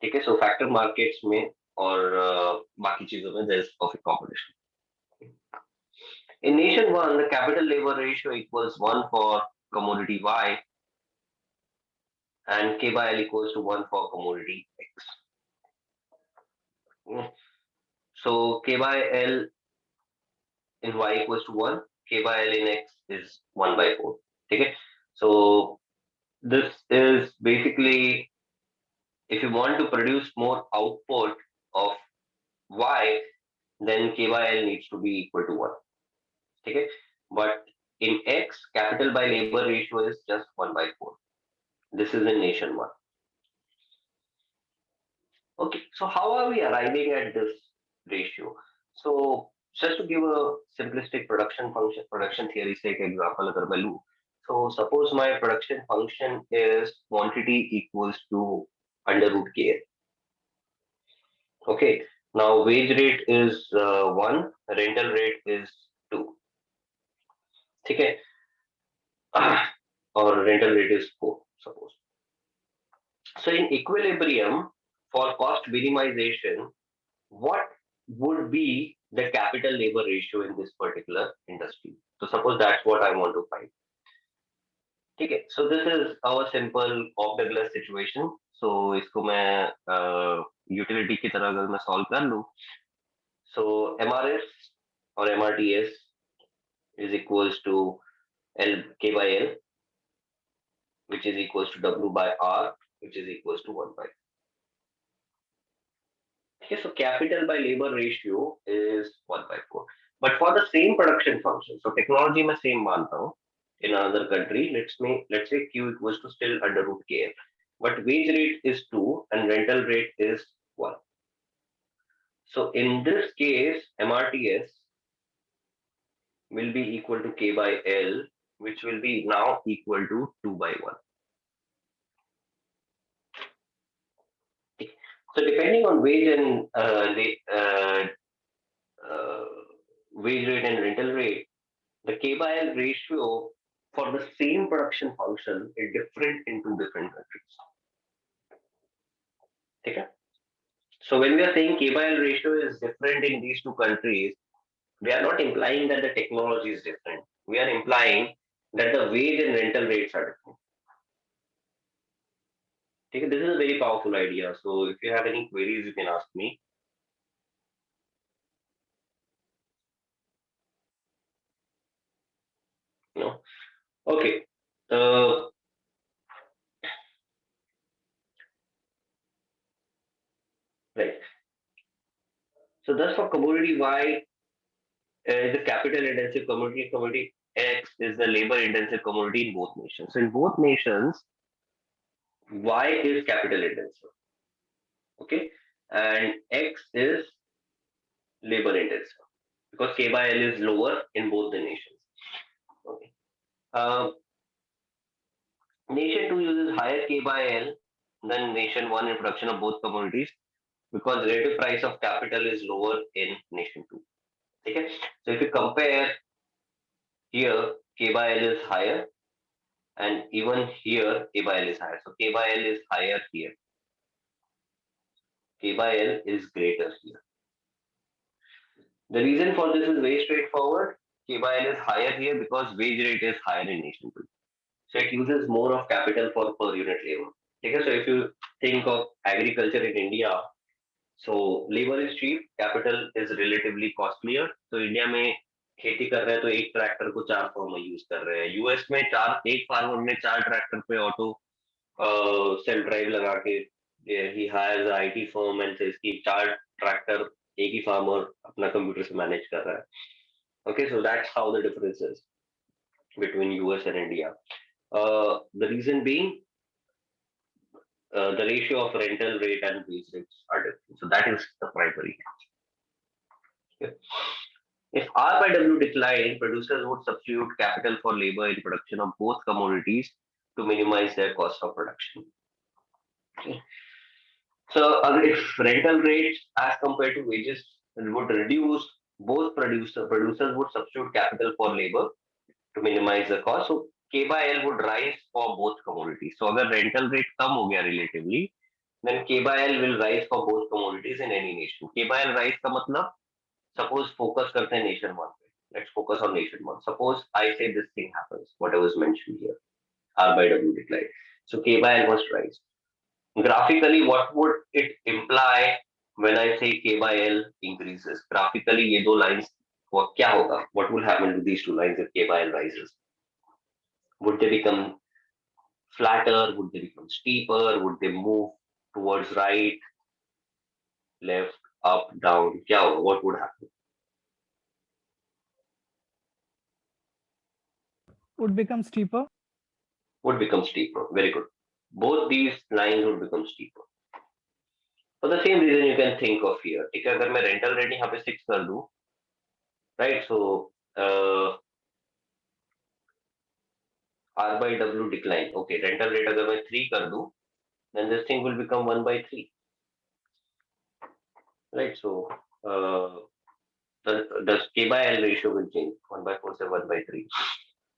ठीक है, so factor markets में और बाकी चीजों में there's perfect competition. In nation one, the capital labor ratio equals 1 for commodity Y and K by L equals to 1 for commodity X. So K by L in Y equals to 1, K by L in X is 1 by 4. Okay? So this is basically if you want to produce more output of Y, then K by L needs to be equal to 1. Okay? But in X, capital by labor ratio is just 1/4. This is in nation 1. Okay, so how are we arriving at this ratio? So just to give a simplistic production theory sake example, agar main लूं, so suppose my production function is quantity equals to under root k. Okay, now wage rate is 1, rental rate is 2. ठीक है, or rental rate is 4, suppose. So in equilibrium, for cost minimization, what would be the capital labor ratio in this particular industry? So suppose that's what I want to find. Okay, so this is our simple Cobb-Douglas situation. So इसको मैं utility की तरह अगर मैं solve कर लूँ, so MRS or MRTS is equals to L K by L, which is equals to W by R, which is equals to 1 by. Okay, so capital by labor ratio is 1/4. But for the same production function, so technology में same मानता हूँ. In another country, let's say Q equals to still under root KL, but wage rate is 2 and rental rate is 1. So in this case, MRTS will be equal to K by L, which will be now equal to 2 by 1. So depending on uh, wage rate and rental rate, the K by L ratio for the same production function is different in two different countries. Okay? So when we are saying K by L ratio is different in these two countries, we are not implying that the technology is different. We are implying that the wage and rental rates are different. Okay? This is a very powerful idea. So if you have any queries, you can ask me. No? Okay. Right. So thus for commodity Y is the capital intensive commodity. Commodity X is the labor intensive commodity in both nations. So in both nations, Y is capital intensive. Okay, and X is labor intensive because K by L is lower in both the nations. Okay. Uh, Nation 2 uses higher K by L than Nation 1 in production of both commodities because relative price of capital is lower in Nation 2. Okay. So if you compare here, K by L is higher, and even here K by L is higher. So K by L is higher here. K by L is greater here. The reason for this is very straightforward. K by L is higher here because wage rate is higher in nation 2. So it uses more of capital for per unit labor. Okay, so if you think of agriculture in India, so labor is cheap, capital is relatively costlier. So India में खेती कर रहे हैं तो एक tractor को 4 farmer use कर रहे हैं. यूएस में एक फार्मर ने 4 ट्रैक्टर पे ऑटो सेल्फ ड्राइव लगा के he hires a IT firm and says कि 4 ट्रैक्टर एक ही फार्मर अपना कंप्यूटर से मैनेज कर रहा है. Okay, so that's how the difference is between US and India. The reason being the ratio of rental rate and wage rates are different. So that is the primary. Okay. If R by W decline, producers would substitute capital for labor in production of both commodities to minimize their cost of production. Okay. So if rental rates as compared to wages would reduce, both producers would substitute capital for labor to minimize the cost. So K by L would rise for both commodities. So अगर rental rate कम हो गया relatively, then K by L will rise for both commodities in any nation. K by L rise का मतलब suppose focus करते हैं nation one पे. Let's focus on nation one. Suppose I say this thing happens, whatever is mentioned here, R by W decline. So K by L must rise. Graphically, what would it imply when I say K by L increases? Graphically, ये दो lines क्या होगा? What will happen to these two lines if K by L rises? Would they become flatter? Would they become steeper? Would they move towards right, left, up, down? क्या होगा? What would happen?
would become steeper.
Would become steeper. Very good. Both these lines would become steeper. For the same reason you can think of here. ठीक है, अगर मैं rental rate यहाँ पे 6 कर दूँ, right? So R by W decline. Okay, rental rate अगर मैं 3 कर दूँ, then this thing will become 1 by 3, right? So the K by L ratio will change. 1 by 4 say 1 by 3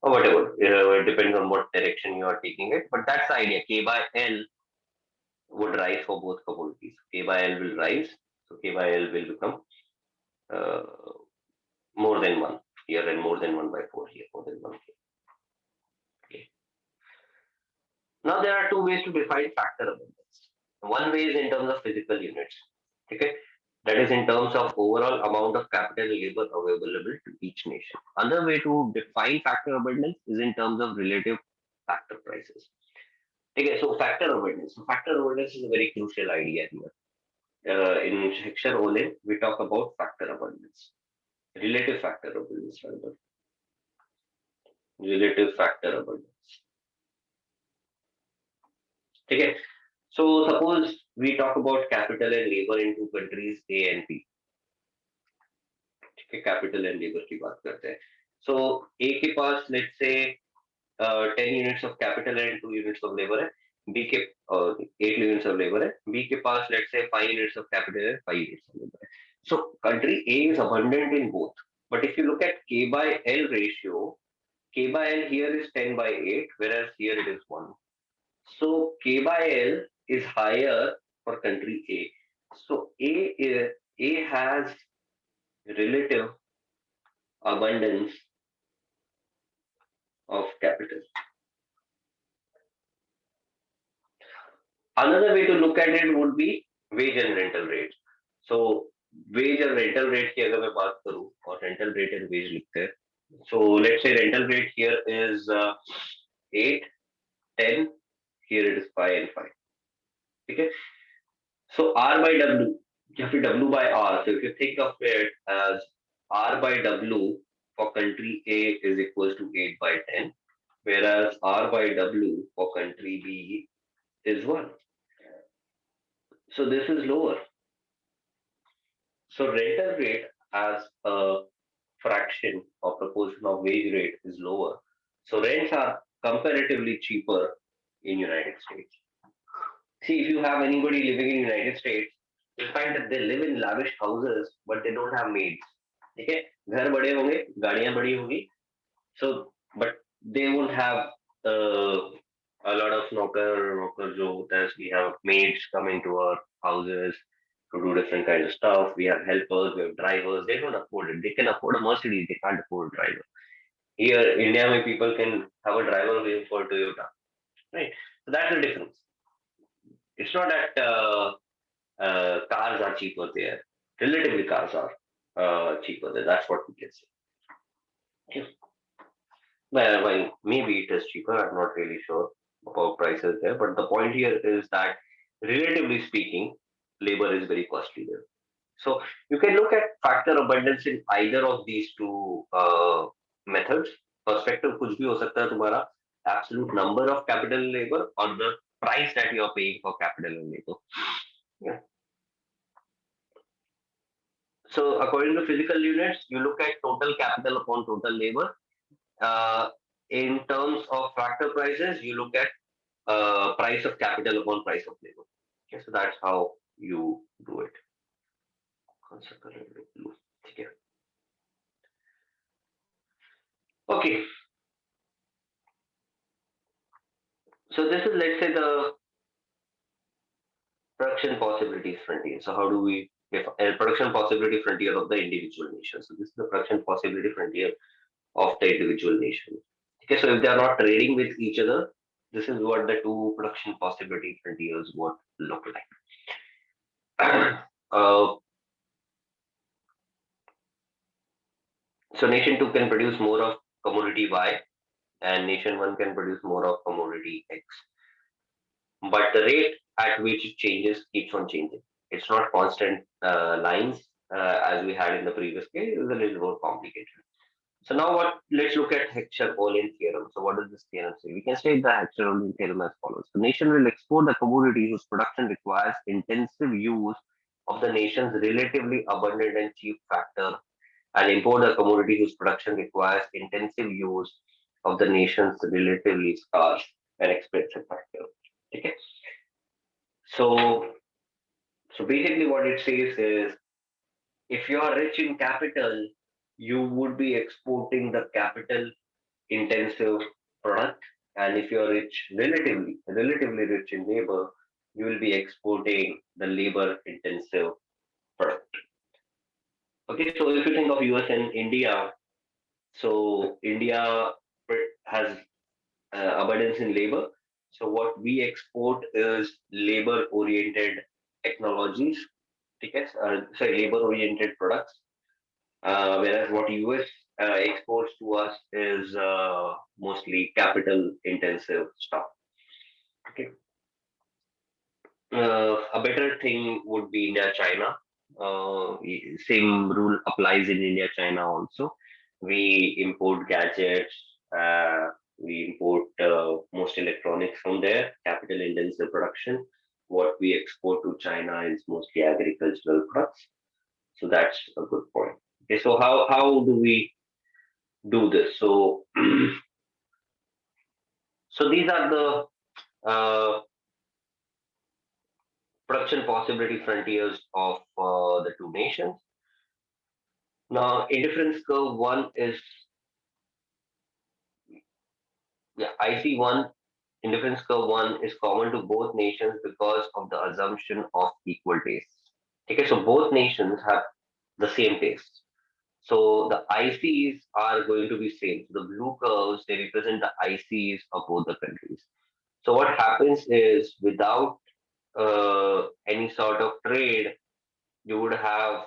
or whatever. It depends on what direction you are taking it. But that's the idea. K by L would rise for both commodities. K by L will rise. So K by L will become uh, more than 1 here and more than 1 by 4 here, more than 1 here. Okay. Now there are two ways to define factor abundance. One way is in terms of physical units. Okay. That is in terms of overall amount of capital and labor available to each nation. Another way to define factor abundance is in terms of relative factor prices. Okay, so factor abundance. So factor abundance is a very crucial idea here. In heckscher ohlin, we talk about factor abundance, relative factor abundance rather, relative factor abundance. Okay, so suppose we talk about capital and labor in two countries A and B. Okay, capital and labor की बात करते हैं. So A के पास let's say 10 units of capital and 2 units of labor है. B के 8 units of labor है. B के पास let's say 5 units of capital and 5 units of labor है. So country A is abundant in both. But if you look at K by L ratio, K by L here is 10 by 8, whereas here it is 1. So K by L is higher for country A. So A has relative abundance of capital. Another way to look at it would be wage and rental rate. So wage और rental rate की अगर मैं बात करूँ और rental rate and wage लिखते हैं. So let's say rental rate here is 8, 10. Here it is 5 and 5. Okay. So R by W, या फिर W by R. So if you think of it as R by W for country A is equals to 8 by 10, whereas R by W for country B is 1. So this is lower. So rental rate as a fraction or proportion of wage rate is lower. So rents are comparatively cheaper in United States. See, if you have anybody living in United States, you'll find that they live in lavish houses, but they don't have maids. Okay, घर बड़े होंगे, गाड़ियां बड़ी होंगी. So, but they won't have a lot of knocker जो होता है. We have maids coming to our houses to do different kinds of stuff. We have helpers, we have drivers. They don't afford it. They can afford a Mercedes, they can't afford a driver. Here, India, where people can have a driver waiting for Toyota, right? So that's the difference. It's not that cars are cheaper there. Relatively, cars are cheaper there. That's what we can say. Yeah. Well, maybe it is cheaper. I'm not really sure about prices there. But the point here is that, relatively speaking, labor is very costly there. So you can look at factor abundance in either of these two methods. Perspective कुछ भी हो सकता है तुम्हारा, absolute number of capital and labor or the price that you are paying for capital and labor. Yeah. So according to physical units, you look at total capital upon total labor. In terms of factor prices, you look at price of capital upon price of labor. Okay, so that's how you do it. Okay. So this is, let's say, the production possibilities frontier. So how do we define production possibility frontier of the individual nation? So this is the production possibility frontier of the individual nation. Okay, so if they are not trading with each other, this is what the two production possibility frontiers would look like. So nation 2 can produce more of commodity Y and nation 1 can produce more of commodity X. But the rate at which it changes keeps on changing. It's not constant lines as we had in the previous case. It was a little more complicated. So now what? Let's look at heckscher-ohlin theorem. So what does this theorem say? We can state the heckscher-ohlin theorem as follows: the nation will export the commodity whose production requires intensive use of the nation's relatively abundant and cheap factor, and import the commodity whose production requires intensive use of the nation's relatively scarce and expensive factor. Okay. So basically, what it says is, if you are rich in capital, you would be exporting the capital intensive product, and if you're rich, relatively rich in labor, you will be exporting the labor intensive product. Okay, so if you think of US and India, so India has abundance in labor. So what we export is labor oriented technologies, tickets, sorry, labor oriented products, whereas what US exports to us is mostly capital intensive stuff. Okay. A better thing would be India China. Same rule applies in India China also. We import gadgets, we import most electronics from there, capital intensive production. What we export to China is mostly agricultural products. So that's a good point. Okay, so how do we do this? So so these are the production possibility frontiers of the two nations. Now, indifference curve one is, yeah, IC one, indifference curve one is common to both nations because of the assumption of equal tastes. Okay, so both nations have the same taste. So the ICs are going to be same. So the blue curves, they represent the ICs of both the countries. So what happens is, without any sort of trade, you would have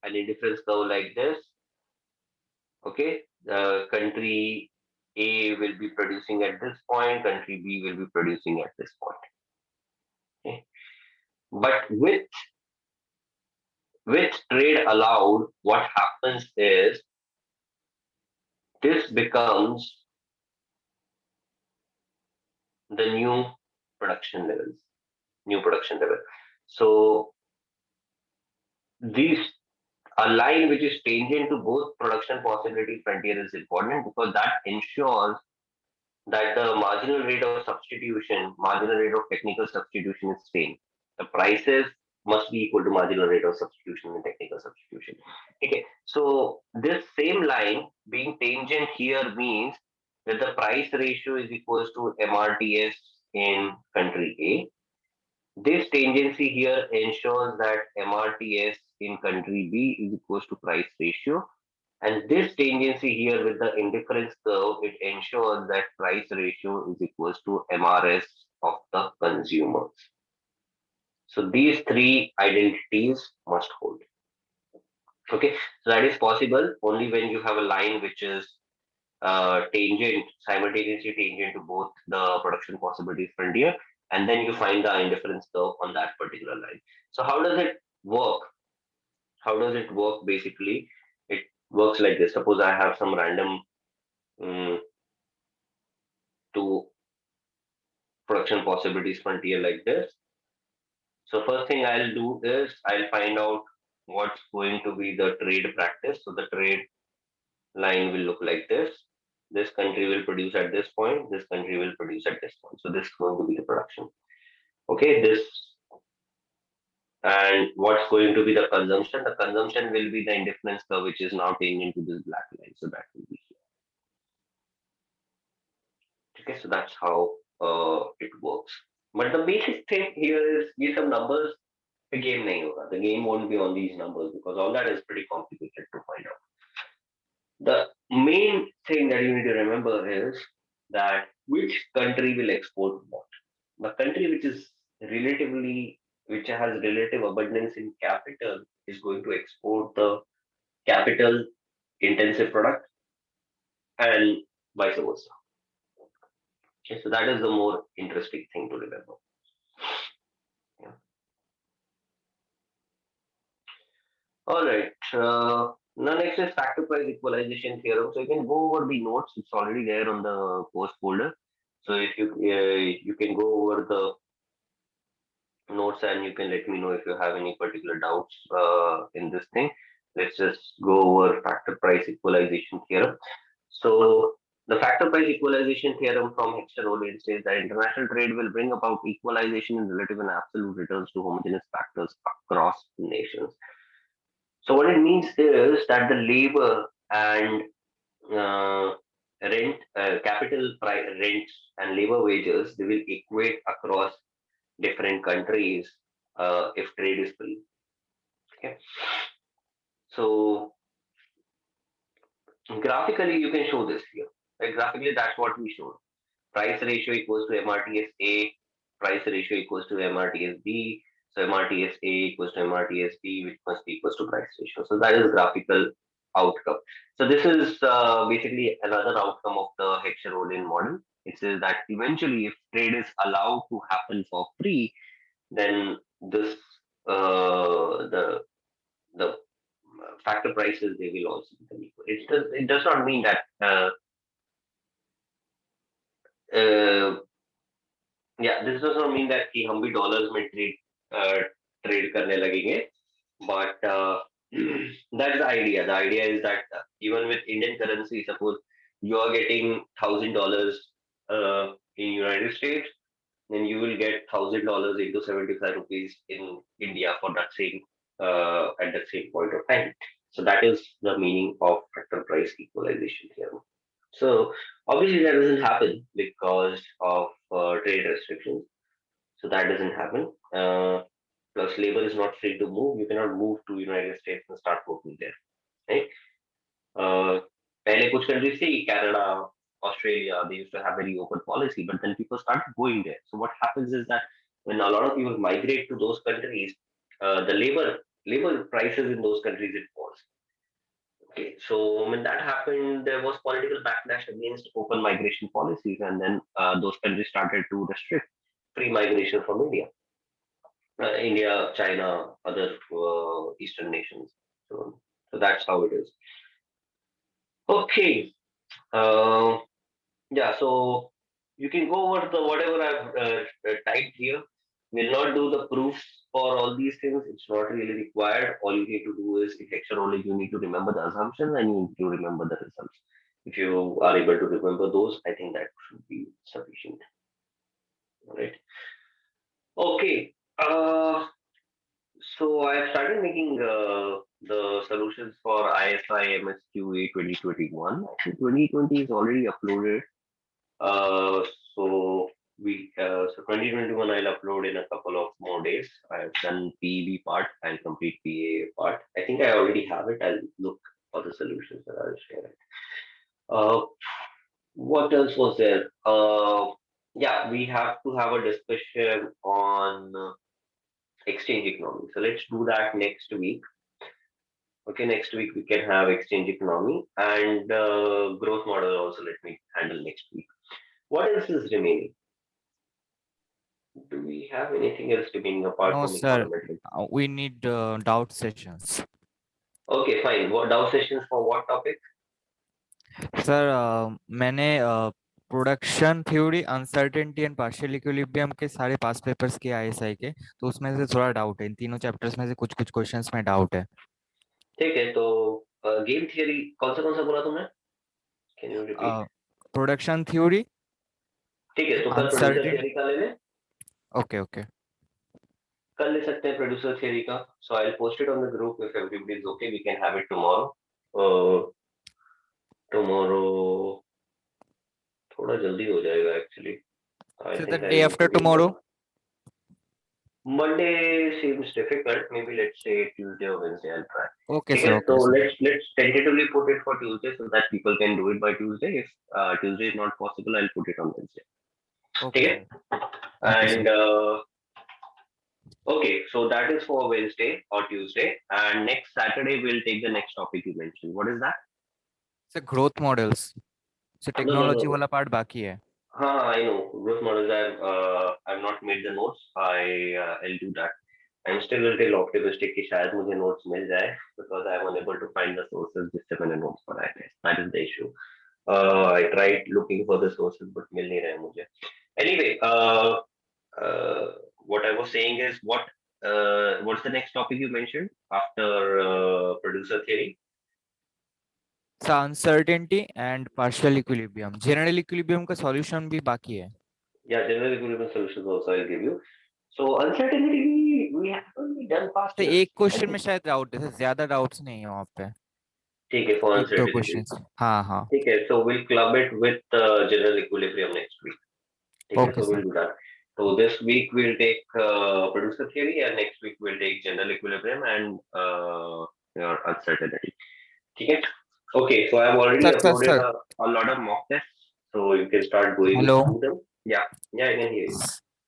an indifference curve like this. Okay, the country A will be producing at this point, country B will be producing at this point. Okay, but with trade allowed, what happens is this becomes the production levels, new production level. So these a line which is tangent to both production possibility frontier is important, because that ensures that the marginal rate of substitution, marginal rate of technical substitution is same. The prices must be equal to marginal rate of substitution and technical substitution. Okay, so this same line being tangent here means that the price ratio is equals to MRTS in country A. This tangency here ensures that MRTS in country B is equals to price ratio, and this tangency here with the indifference curve, it ensures that price ratio is equals to MRS of the consumers. So these three identities must hold. Okay, so that is possible only when you have a line which is tangent, simultaneously tangent to both the production possibilities frontier, and then you find the indifference curve on that particular line. So how does it work? How does it work basically? It works like this. Suppose I have some random um, two production possibilities frontier like this. So first thing I'll do is I'll find out what's going to be the trade practice. So the trade line will look like this. This country will produce at this point. This country will produce at this point. So this is going to be the production. Okay, this, and what's going to be the consumption? The consumption will be the indifference curve, which is now tangent to this black line. So that will be here. Okay, so that's how it works. But the basic thing here is, these some numbers, the game nahi hoga. The game won't be on these numbers, because all that is pretty complicated to find out. The main thing that you need to remember is that which country will export what. The country which has relative abundance in capital is going to export the capital intensive product, and vice versa. Okay, so that is the more interesting thing to remember. Yeah. All right. Now next is factor price equalization theorem. So you can go over the notes. It's already there on the course folder. So if you can go over the notes and you can let me know if you have any particular doubts in this thing. Let's just go over factor price equalization theorem. So the factor price equalization theorem from heckscher says that international trade will bring about equalization in relative and absolute returns to homogeneous factors across nations. So what it means is that the labor and capital price rents and labor wages, they will equate across different countries if trade is free. Okay, so graphically you can show this here. Right? Graphically, that's what we showed. Price ratio equals to MRTS A, price ratio equals to MRTS B. So MRTS A equals to MRTS B, which must be equals to price ratio. So that is graphical outcome. So this is basically another outcome of the heckscher model. It says that eventually, if trade is allowed to happen for free, then this the factor prices, they will also become equal. It does not mean that uh, yeah, this does not mean that कि हम भी dollars में trade करने लगेंगे, but that's the idea. The idea is that even with Indian currency, suppose you are getting $1,000 in United States, then you will get $1,000 into 75 rupees in India for that same at that same point of time. So that is the meaning of factor price equalization theorem. So obviously that doesn't happen because of trade restrictions. So that doesn't happen. Plus labor is not free to move. You cannot move to United States and start working there. Right? पहले कुछ countries थी, Canada, Australia, they used to have very open policy, but then people started going there. So what happens is that when a lot of people migrate to those countries, the labor prices in those countries, it falls. Okay, so when that happened, there was political backlash against open migration policies, and then those countries started to restrict free migration from India, China, other Eastern nations. So that's how it is. Okay, uh, yeah. So you can go over the whatever I've typed here. We'll not do the proofs for all these things. It's not really required. All you need to do is, if extra only, you need to remember the assumptions and you need to remember the results. If you are able to remember those, I think that should be sufficient. All right. Okay. So I have started making the solutions for ISI MSQA 2021. I think 2020 is already uploaded. Uh, so so 2021 I'll upload in a couple of more days. I've done PEB part and complete PA part. I think I already have it. I'll look for the solutions and I'll share it. Uh, what else was there? Yeah, we have to have a discussion on exchange economy. So let's do that next week. Okay, next week we can have exchange economy and growth model also. Let me handle next week. What else is remaining? Do we have anything else remaining apart
No,
from
sir.
econometrics?
We need doubt sessions.
Okay, fine. What DAO sessions for what topic?
Sir मैंने production theory uncertainty and partial equilibrium के सारे पास papers के ISI के, तो उसमें से थोड़ा doubt है, इन तीनों चैप्टर्स में से कुछ कुछ क्वेश्चंस में डाउट है.
ठीक है, तो गेम थियरी कौन सा बोला तुमने? Can you repeat?
Production theory,
ठीक है, तो कल प्रोड्यूसर
अनसर्टेन.
थियरी का ले लें.
Okay okay.
कल ले सकते हैं प्रोड्यूसर थियरी का. So I will post it on the group. If everybody is okay we can have it tomorrow. Tomorrow थोड़ा जल्दी हो जाएगा actually. I
so the
think I
day
need
after
to read
tomorrow.
The Monday seems difficult. Maybe let's say Tuesday or Wednesday. I'll try.
Okay
Okay,
sir,
so
okay sir.
let's tentatively put it for Tuesday so that people can do it by Tuesday. If Tuesday is not possible, I'll put it on Wednesday.
Okay
Okay,
sir. Okay
and
sir.
okay, so that is for Wednesday or Tuesday, and next Saturday we'll take the next topic you mentioned. What is that?
Sir growth models, sir
No, no, no,
technology
no.
वाला part बाकी है.
I know growth models. I've not made the notes. I'll do that. I'm still a little optimistic कि शायद मुझे notes मिल जाए because I'm unable to find the sources जिससे मैंने notes बनाए थे. That is the issue. I tried looking for the sources but मिल नहीं रहे मुझे. Anyway, uh, what I was saying is what's the next topic you mentioned after producer theory?
Sir uncertainty and partial equilibrium, general equilibrium का solution भी बाकी है.
Yeah, general equilibrium solutions also I'll give you. So uncertainty we have only done past
तो
years.
एक question में शायद doubt है sir, ज्यादा डाउट्स नहीं है वहाँ पे.
ठीक है, for
एक दो
uncertainty.
क्वेश्चंस. हाँ हाँ.
ठीक है, so we'll club it with general equilibrium next week. ठीक है,
okay
so
sir.
we'll do that. So this week we'll take producer theory and next week we'll take general equilibrium and your uncertainty. ठीक है. Okay, so I've already
sir sir
uploaded
sir.
a lot of mock tests, so you can start going
hello
through them. Yeah, yeah, I can hear you.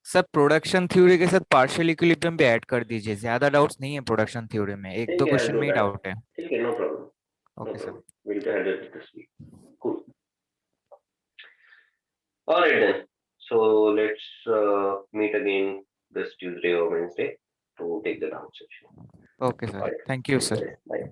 Sir, production theory के साथ partial equilibrium भी add कर दीजिए, ज्यादा doubts नहीं है production theory में, एक
ठीक
दो
है, I'll
क्वेश्चन
do
में ही
that.
डाउट है.
ठीक है, no problem. No
okay sir.
problem. We'll handle it this week. Cool. All right then. So let's meet again this Tuesday or Wednesday to take the down section.
Okay
All
sir,
right.
Thank you
Take
sir.
care. Bye.